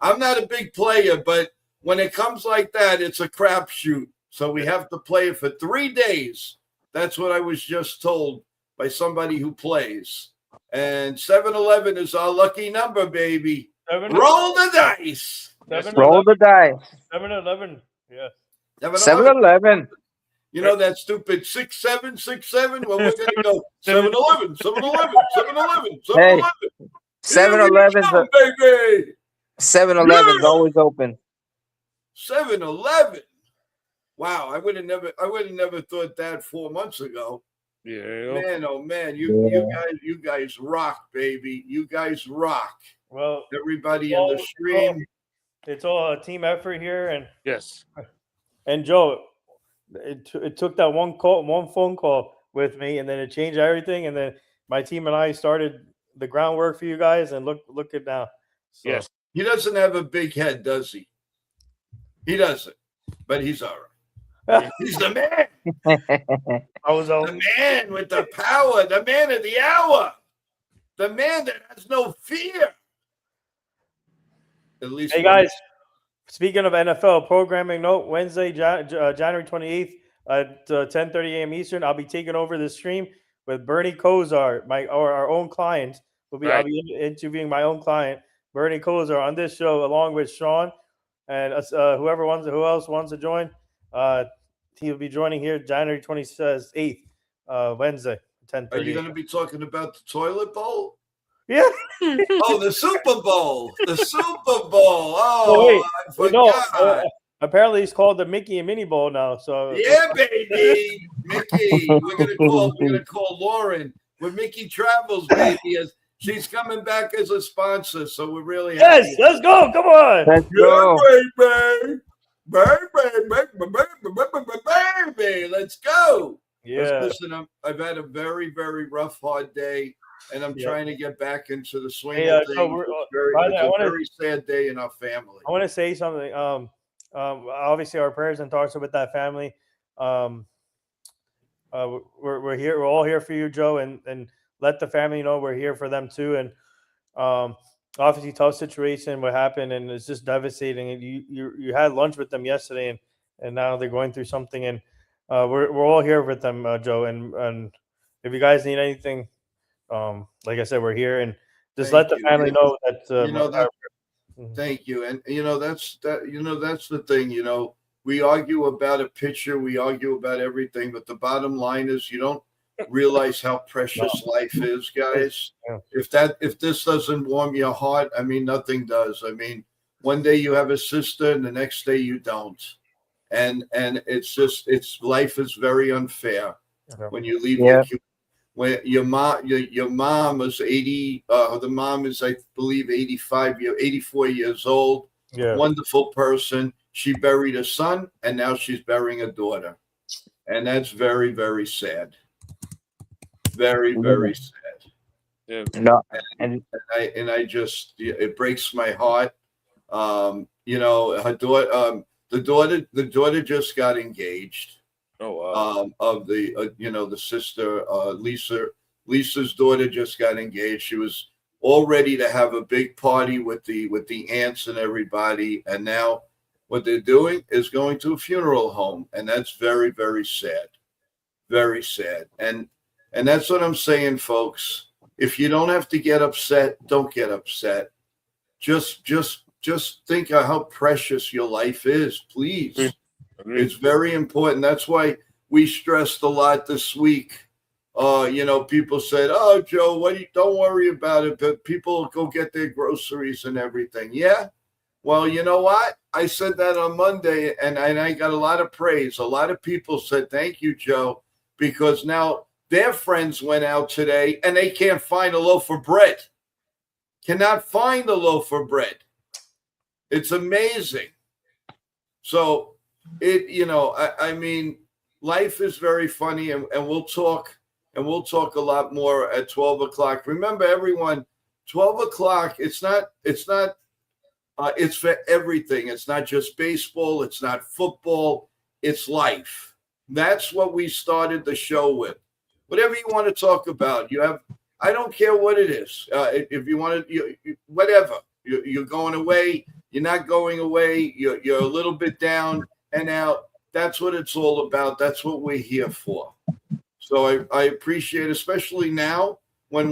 I'm not a big player, but when it comes like that, it's a crapshoot. So we have to play it for 3 days. That's what I was just told by somebody who plays. And 7-11 is our lucky number, baby. Roll the dice. Roll the dice. 7-11. Yeah. 7-11. You know that stupid 6-7, 6-7? Well, we're going to go 7-11, 7-11, 7-11, 7-11. Hey, 7-11, baby. 7-11 is always open. 7-11. Wow, I would have never thought that 4 months ago. Yeah. Man, oh man, you guys rock, baby. You guys rock. Well, everybody in the stream. It's all a team effort here, and yes. And Joe, it took that one phone call with me, and then it changed everything. And then my team and I started the groundwork for you guys, and look at now. So. Yes. He doesn't have a big head, does he? He doesn't, but he's all right. He's the man. The man with the power, the man of the hour, the man that has no fear. At least, hey guys, speaking of NFL programming, note Wednesday, January 28th at 10:30 a.m. Eastern, I'll be taking over the stream with Bernie Kosar, our own client. I'll be interviewing my own client, Bernie Kosar, on this show along with Sean and who else wants to join. He'll be joining here January 28th, Wednesday, 10:30. Are you going to be talking about the toilet bowl? Yeah. Oh, the Super Bowl. The Super Bowl. Oh, wait. I forgot. No, apparently it's called the Mickey and Minnie Bowl now. So yeah, baby. Mickey. We're gonna call Lauren when Mickey travels, baby. She's coming back as a sponsor, so we're really happy. Yes, let's go. Come on. Let's go. Baby. Baby, let's go. Yeah. Listen, I've had a very, very rough, hard day, and I'm trying to get back into the swing of things. It's a very sad day in our family. I want to say something. Obviously, our prayers and thoughts are with that family. We're here. We're all here for you, Joe, and let the family know we're here for them too. And obviously, tough situation, what happened, and it's just devastating. And you had lunch with them yesterday, and now they're going through something, and we're all here with them, Joe. And if you guys need anything, like I said, we're here, and just let the family know that. Thank you, and that's the thing. We argue about a picture, we argue about everything, but the bottom line is you don't realize how precious life is, guys. Yeah. If this doesn't warm your heart, I mean, nothing does. I mean, one day you have a sister, and the next day you don't. and it's life is very unfair when you leave Yeah. when your mom is 80. The mom is, I believe, 84 years old. Yeah. Wonderful person. She buried a son, and now she's burying a daughter, and that's very, very sad. Very, very sad. Yeah. No, and I just, it breaks my heart. Her daughter, the daughter just got engaged. Oh wow. Of the the sister, Lisa's daughter just got engaged. She was all ready to have a big party with the aunts and everybody, and now what they're doing is going to a funeral home, and that's very, very sad. Very sad. And that's what I'm saying, folks. If you don't have to get upset, don't get upset. Just think of how precious your life is, please. Agreed. It's very important. That's why we stressed a lot this week. People said, "Oh, Joe, don't worry about it." But people go get their groceries and everything. Yeah. Well, you know what? I said that on Monday, and I got a lot of praise. A lot of people said, "Thank you, Joe," because now their friends went out today and they can't find a loaf of bread. Cannot find a loaf of bread. It's amazing. So I mean, life is very funny, and we'll talk a lot more at 12 o'clock. Remember, everyone, 12 o'clock, it's for everything. It's not just baseball. It's not football. It's life. That's what we started the show with. Whatever you want to talk about, I don't care what it is. If you want to, whatever. You're going away. You're not going away. You're a little bit down and out. That's what it's all about. That's what we're here for. So I appreciate, especially now when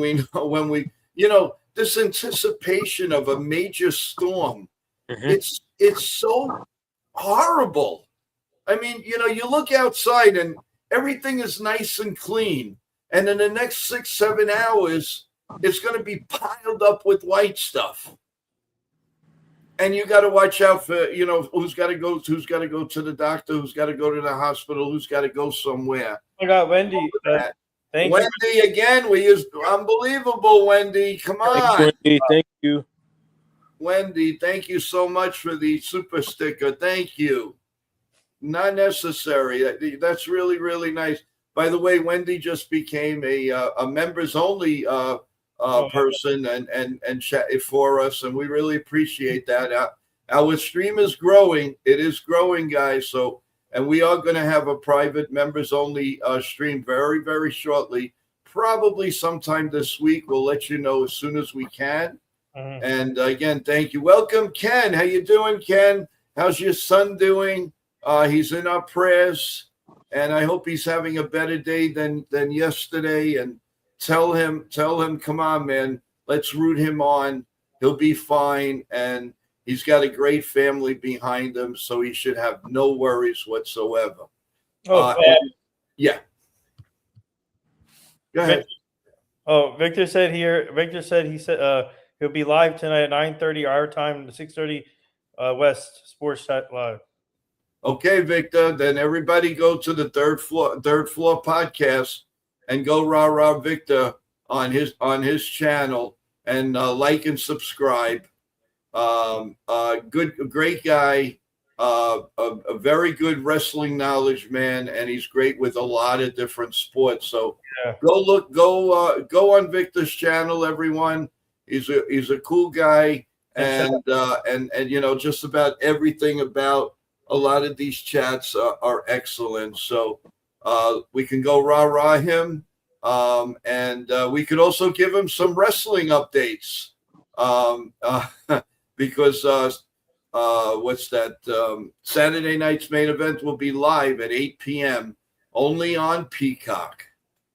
this anticipation of a major storm. Mhm. It's so horrible. I mean, you look outside and everything is nice and clean, and in the next 6-7 hours, it's going to be piled up with white stuff. And you got to watch out for, who's got to go to the doctor, who's got to go to the hospital, who's got to go somewhere. I got Wendy. Thank Wendy, you. again, we used unbelievable, Wendy. Come on. Wendy, thank you. Wendy, thank you so much for the super sticker. Thank you. Not necessary. That's really, really nice. By the way, Wendy just became a members only person and chat for us, and we really appreciate that. Our stream is growing. It is growing, guys. So, and we are going to have a private members only stream very, very shortly. Probably sometime this week. We'll let you know as soon as we can. Mhm. And again, thank you. Welcome, Ken. How you doing, Ken? How's your son doing? He's in our prayers, and I hope he's having a better day than yesterday. And tell him, come on, man, let's root him on. He'll be fine, and he's got a great family behind him, so he should have no worries whatsoever. Yeah. Go ahead. Victor said he said he'll be live tonight at 9:30 our time, 6:30 West Sports Chat Live. Okay, Victor. Then everybody go to the third floor podcast and go rah Victor on his channel and like and subscribe. Great guy, a very good wrestling knowledge man, and he's great with a lot of different sports. So Yeah. go on Victor's channel, everyone. He's a cool guy, and just about everything about a lot of these chats are excellent. So we can go rah him, and we could also give him some wrestling updates, because what's that? Saturday night's main event will be live at 8 p.m. only on Peacock.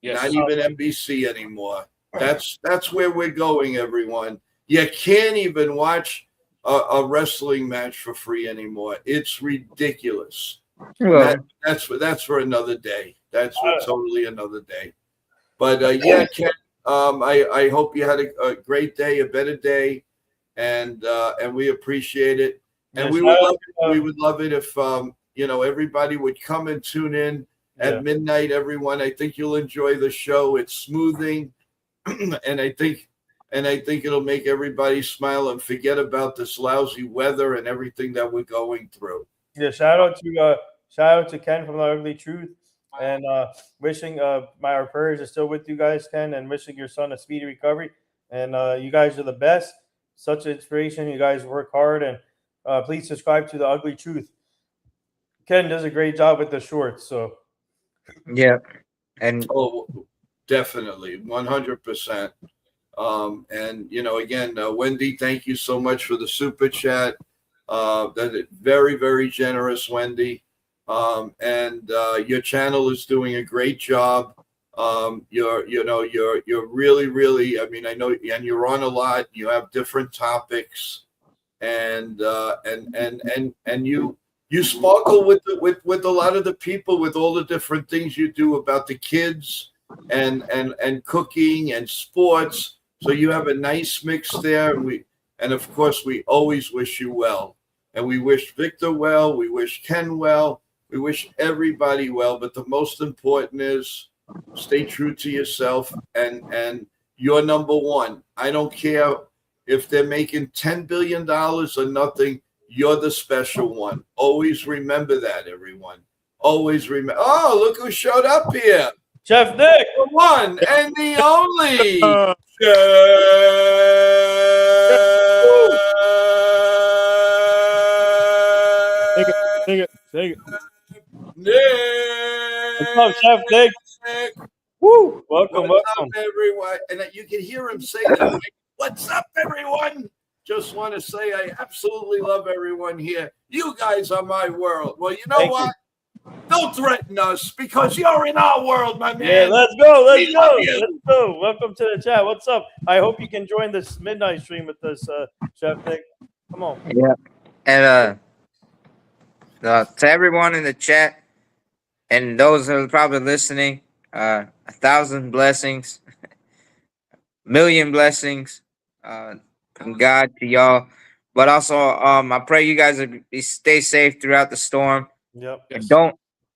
Yes. Not even NBC anymore. That's where we're going, everyone. You can't even watch a wrestling match for free anymore. It's ridiculous. well, That's for another day. That's for totally another day. But yeah, Ken, I hope you had a great day, a better day, and we appreciate it. And Yes, we would love it if everybody would come and tune in at midnight. Everyone, I think you'll enjoy the show. It's smoothing, and I think it'll make everybody smile and forget about this lousy weather and everything that we're going through. Yeah, shout out to Ken from The Ugly Truth, and wishing our prayers are still with you guys, Ken, and wishing your son a speedy recovery. And you guys are the best, such an inspiration. You guys work hard, and please subscribe to The Ugly Truth. Ken does a great job with the shorts, so Yeah, and definitely 100%. And again, Wendy, thank you so much for the super chat. That is very, very generous, Wendy. And your channel is doing a great job. You're really, really. I mean, I know, and you're on a lot. You have different topics, and you sparkle with a lot of the people with all the different things you do about the kids and cooking and sports. So you have a nice mix there, and of course we always wish you well. And we wish Victor well, we wish Ken well, we wish everybody well, but the most important is stay true to yourself, and you're number one. I don't care if they're making $10 billion or nothing, you're the special one. Always remember that, everyone. Always remember. Oh, look who showed up here. Chef Nick, The one and the only Take it. Nick. what's up, Chef Nick? Woo! Welcome. What's up, everyone? And you can hear him say that. Like, what's up, everyone? Just want to say I absolutely love everyone here. You guys are my world. Well, you know what? Don't threaten us because you're in our world, my man. Yeah, let's go. Let's go. Welcome to the chat. What's up? I hope you can join this midnight stream with us, Chef Nick. Come on. yeah, and to everyone in the chat and those who are probably listening, 1,000 blessings, million blessings, from God to y'all. But also, I pray you guys stay safe throughout the storm. Yep. And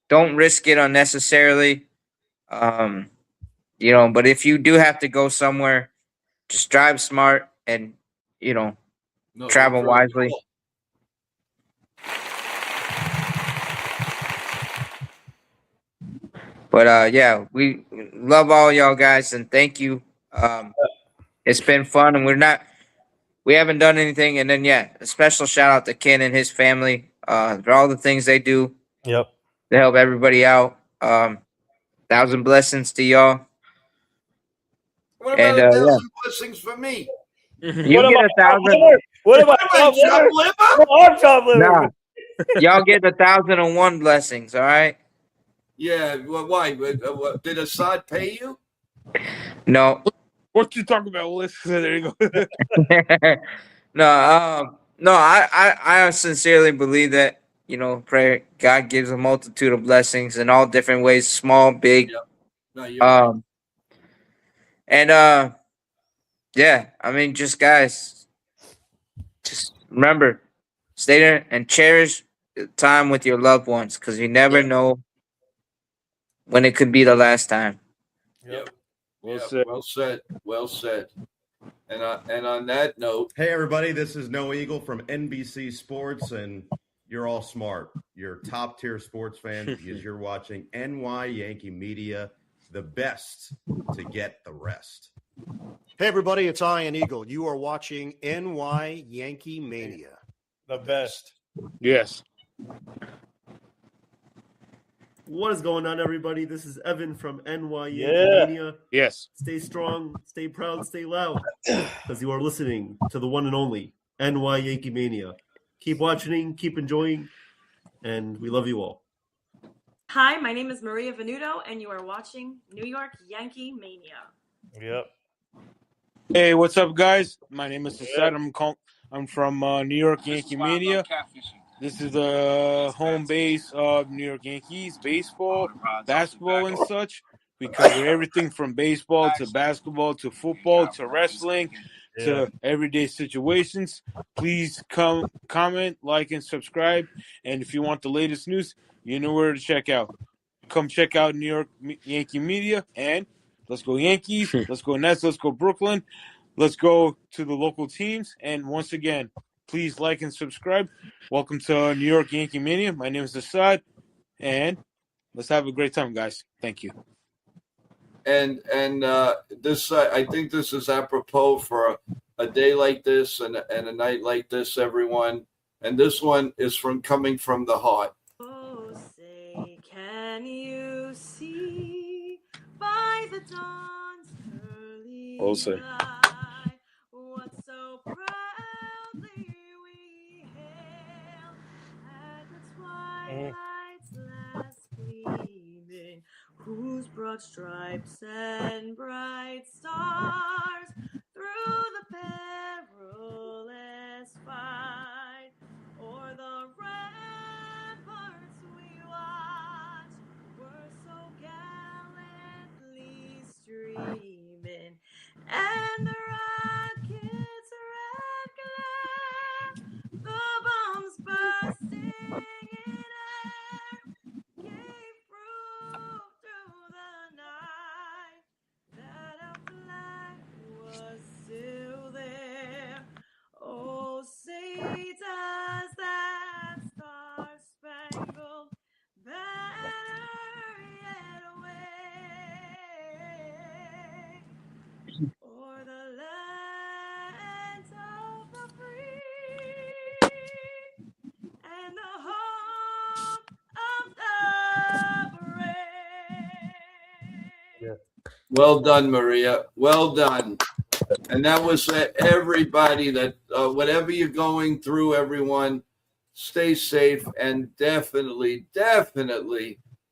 don't risk it unnecessarily. But if you do have to go somewhere, just drive smart and travel wisely. But we love all y'all guys and thank you. It's been fun, and we haven't done anything. And then a special shout out to Ken and his family for all the things they do. Yep. To help everybody out. 1,000 blessings to y'all. What about 1,000 blessings for me? You get 1,000. What about chop liver? Chop liver. Nah. Y'all get 1,001 blessings, all right? Yeah, well, why? Did Assad pay you? No. What you talking about? Listen, there you go. No, I sincerely believe that, prayer, God gives a multitude of blessings in all different ways, small, big. Yep. No, you're right. And I mean, guys, just remember, stay there and cherish time with your loved ones, because you never know when it could be the last time. Yep. Well said. And on that note, hey everybody, this is Noah Eagle from NBC Sports, and you're all smart. You're top tier sports fans because you're watching NY Yankee Media, the best to get the rest. Hey everybody, it's Ian Eagle. You are watching NY Yankee Mania, the best. Yes. What is going on, everybody? This is Evan from NY Yankee Mania. Yes. Stay strong, stay proud, stay loud, because you are listening to the one and only NY Yankee Mania. Keep watching, keep enjoying, and we love you all. Hi, my name is Maria Venuto, and you are watching New York Yankee Mania. Yep. Hey, what's up, guys? My name is Assad. I'm from New York Yankee Mania. This is the home base of New York Yankees baseball, basketball, and such. We cover everything from baseball to basketball to football to wrestling to everyday situations. Please comment, like, and subscribe. And if you want the latest news, you know where to check out. Come check out New York Yankee Media, and let's go Yankees, let's go Nets, let's go Brooklyn, let's go to the local teams. And once again, please like and subscribe. Welcome to New York Yankee Mania. My name is Assad, and let's have a great time, guys. Thank you. And this I think this is apropos for a day like this and a night like this, everyone. And this one is coming from the heart. Oh, say, can you see by the dawn's early light what so proudly we hailed at the twilight's last gleaming, whose broad stripes and bright stars through the perilous fight o'er the ramparts we watched were so gallantly streaming, and the rocket's red glare, the bombs bursting in air, gave proof through the night that our flag was still there. Oh, say does that star-spangled banner yet wave o'er the land of the free and the home of the brave? Well done, Maria. Well done. And that was everybody that whatever you're going through, everyone, stay safe and definitely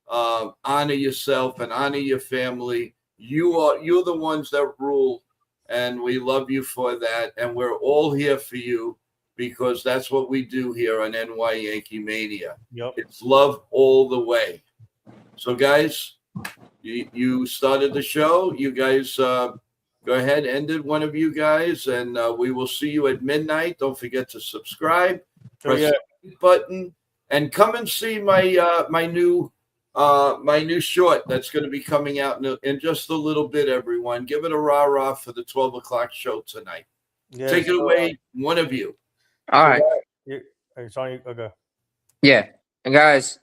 honor yourself and honor your family. You're the ones that rule, and we love you for that. And we're all here for you because that's what we do here on NY Yankee Mania. Yep. It's love all the way. So, guys, you started the show. You guys go ahead, end it, one of you guys, and we will see you at midnight. Don't forget to subscribe, press the button, and come and see my my new short that's going to be coming out in just a little bit. Everyone, give it a rah for the 12 o'clock show tonight. Yeah, Take it away, one of you. All right. Okay. Yeah. And guys,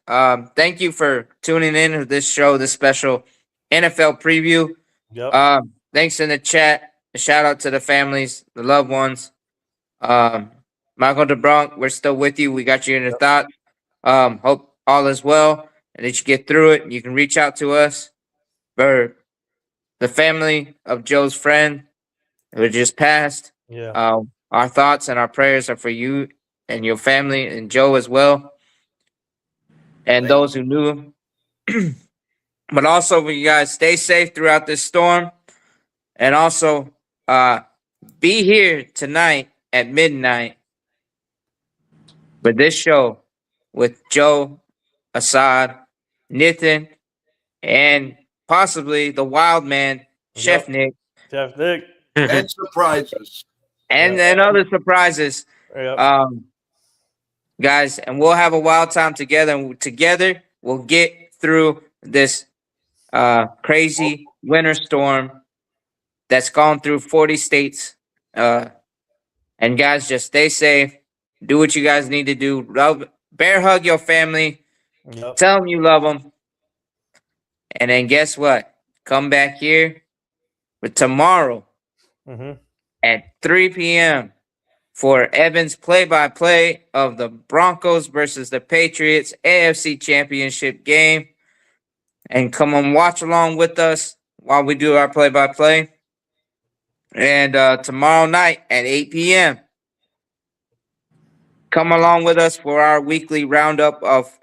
thank you for tuning in to this show, this special NFL preview. Yep. Thanks in the chat. A shout out to the families, the loved ones. Michael DeBronk, we're still with you. We got you in the thought. Hope all is well and that you get through it. You can reach out to us. For the family of Joe's friend who just passed, Yeah. our thoughts and our prayers are for you and your family and Joe as well. And those who knew him. But also, for you guys, stay safe throughout this storm. And also, be here tonight at midnight for this show with Joe, Assad, Nathan, and possibly the wild man, Chef Nick. Chef Nick. And surprises. And other surprises. Yep. Guys, and we'll have a wild time together. And together, we'll get through this crazy winter storm that's gone through 40 states. And guys, just stay safe. Do what you guys need to do. Bear hug your family. Yep. Tell them you love them. And then guess what? Come back here for tomorrow at 3 p.m. for Evan's play-by-play of the Broncos versus the Patriots AFC Championship game. And come and watch along with us while we do our play-by-play. And tomorrow night at 8 p.m., come along with us for our weekly roundup of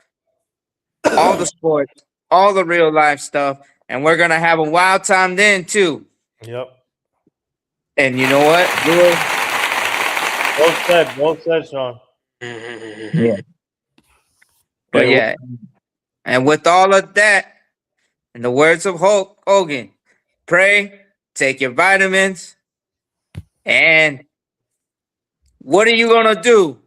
all the sports, all the real life stuff. And we're going to have a wild time then, too. Yep. And you know what? Well said, Sean. Yeah. But yeah. And with all of that, in the words of Hulk Hogan, pray, take your vitamins, And what are you gonna do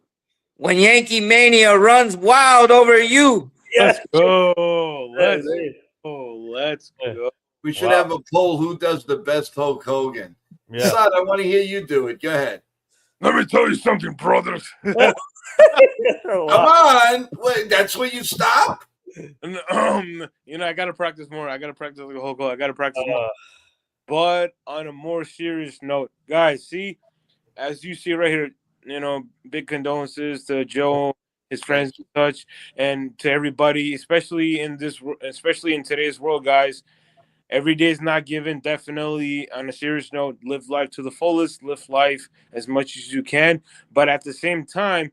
when Yankee Mania runs wild over you? Yes. Let's go. Let's Hey. go. Let's Yeah. go. We should Wow. have a poll. Who does the best Hulk Hogan? Yeah. Son, I want to hear you do it. Go ahead. Let me tell you something, brothers. Come Wow. on. Wait, that's where you stop? And, I gotta practice more. I gotta practice like a whole goal. I gotta practice more. Uh, But on a more serious note, guys, see, as you see right here, big condolences to Joe, his friends, and such, and to everybody, especially in today's world, guys. Every day is not given. Definitely, on a serious note, live life to the fullest. Live life as much as you can. But at the same time,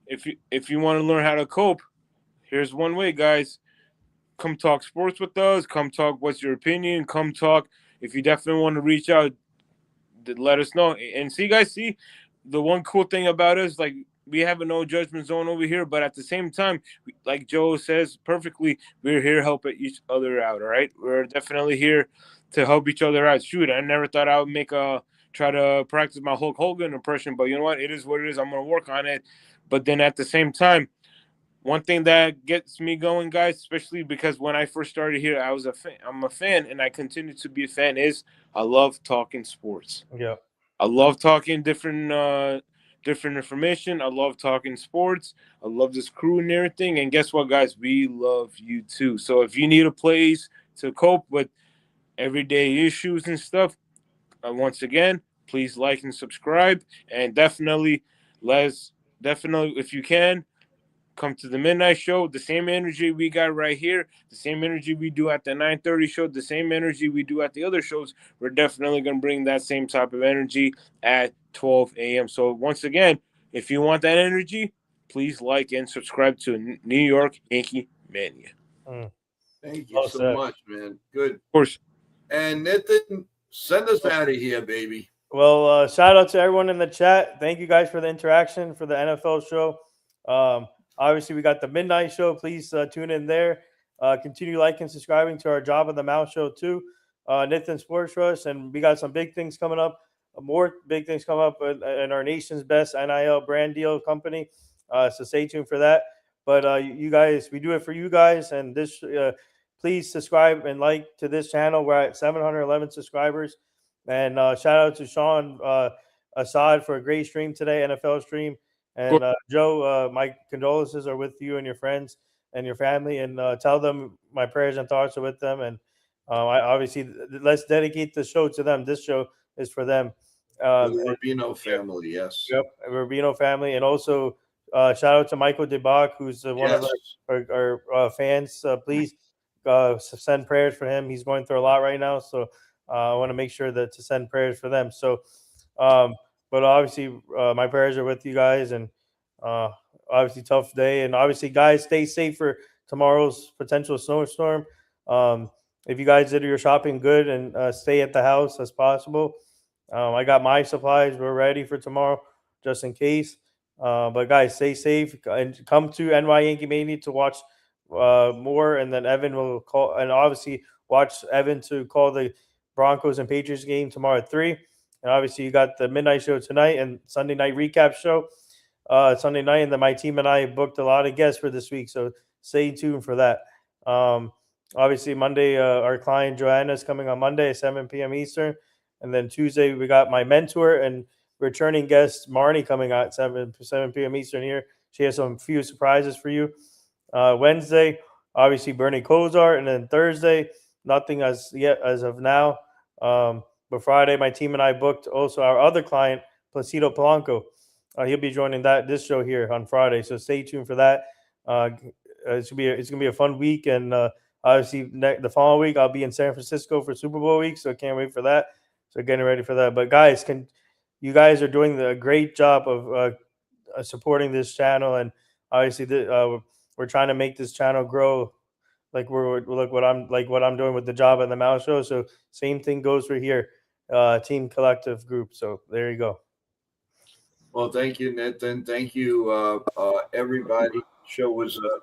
if you want to learn how to cope, here's one way, guys. Come talk sports with us. Come talk. What's your opinion? Come talk. If you definitely want to reach out, let us know. And see, guys, see, the one cool thing about us, like, we have a no judgment zone over here, but at the same time, like Joe says perfectly, we're here to help each other out. All right, we're definitely here to help each other out. Shoot, I never thought I would try to practice my Hulk Hogan impression, but you know what? It is what it is. I'm gonna work on it. But then at the same time, one thing that gets me going, guys, especially because when I first started here, I'm a fan, and I continue to be a fan. Is I love talking sports. yeah. I love talking different information. I love talking sports. I love this crew and everything. And guess what, guys? We love you too. So if you need a place to cope with everyday issues and stuff, once again, please like and subscribe. And definitely, if you can, come to the midnight show. The same energy we got right here, the same energy we do at the 9:30 show, the same energy we do at the other shows. We're definitely going to bring that same type of energy at 12 a.m. So once again, if you want that energy, please like and subscribe to New York Yankee Mania. Thank you Well so said. much, man. Good. Of course. And Nathan, send us out of here, baby. Well, shout out to everyone in the chat. Thank you guys for the interaction for the NFL show. Obviously, we got the midnight show. Please tune in there. Continue liking, subscribing to our Job of the Mouth show too. Nathan Sports Rush, and we got some big things coming up. More big things come up in our nation's best NIL brand deal company. So stay tuned for that. But you guys, we do it for you guys, and this. Please subscribe and like to this channel. We're at 711 subscribers. And shout out to Sean Assad for a great stream today, NFL stream. And Joe, my condolences are with you and your friends and your family. And tell them my prayers and thoughts are with them. And let's dedicate the show to them. This show is for them. For the Rubino family, yes. Yep, Rubino family. And also shout out to Michael DeBach, who's one of our fans. Please send prayers for him. He's going through a lot right now. So I want to make sure to send prayers for them. So, but obviously, my prayers are with you guys, and obviously, tough day. And obviously, guys, stay safe for tomorrow's potential snowstorm. If you guys did your shopping good and stay at the house as possible, I got my supplies. We're ready for tomorrow, just in case. But guys, stay safe and come to NY Yankee Mania to watch more, and then Evan will call, and obviously watch Evan to call the Broncos and Patriots game tomorrow at 3. And obviously you got the midnight show tonight and Sunday night recap show Sunday night. And then my team and I booked a lot of guests for this week, so stay tuned for that. Obviously Monday, our client Joanna is coming on Monday at 7 p.m. Eastern. And then Tuesday we got my mentor and returning guest Marnie coming out at 7 p.m. Eastern here. She has some few surprises for you. Wednesday, obviously Bernie Kosar, and then Thursday, nothing as yet as of now. But Friday, my team and I booked also our other client, Placido Polanco. He'll be joining this show here on Friday, so stay tuned for that. It's gonna be a fun week, and obviously the following week I'll be in San Francisco for Super Bowl week, so I can't wait for that. So getting ready for that. But guys, you guys are doing a great job of supporting this channel, and obviously we're trying to make this channel grow like what I'm doing with the Job and the Mouse show. So same thing goes for here, Team Collective Group. So there you go. Well, thank you, Nathan. Thank you, everybody. Show was a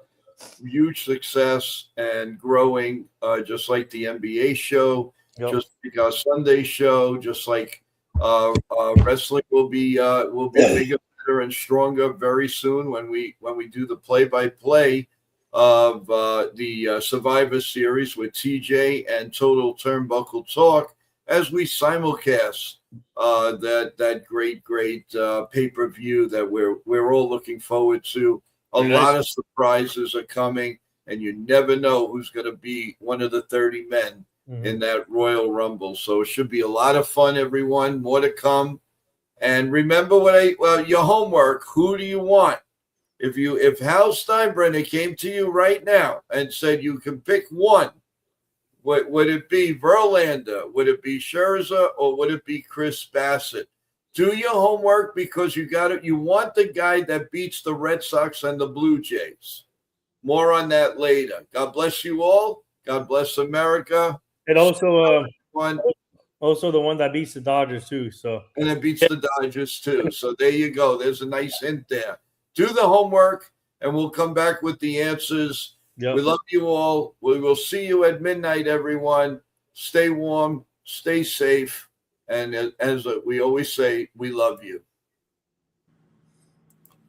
huge success and growing, just like the NBA show, just like our Sunday show, just like Wrestling will be bigger, better, and stronger very soon when we do the play-by-play of the Survivor Series with TJ and Total Turnbuckle Talk as we simulcast that great pay-per-view that we're all looking forward to. A lot of surprises are coming, and you never know who's going to be one of the 30 men in that Royal Rumble. So it should be a lot of fun, everyone. More to come. And remember your homework. Who do you want? If Hal Steinbrenner came to you right now and said you can pick one, would it be Verlander? Would it be Scherzer? Or would it be Chris Bassett? Do your homework, because you want the guy that beats the Red Sox and the Blue Jays. More on that later. God bless you all. God bless America. And also the one that beats the Dodgers too. And it beats the Dodgers too. So there you go. There's a nice hint there. Do the homework, and we'll come back with the answers. Yep. We love you all. We will see you at midnight, everyone. Stay warm, stay safe, and as we always say, we love you.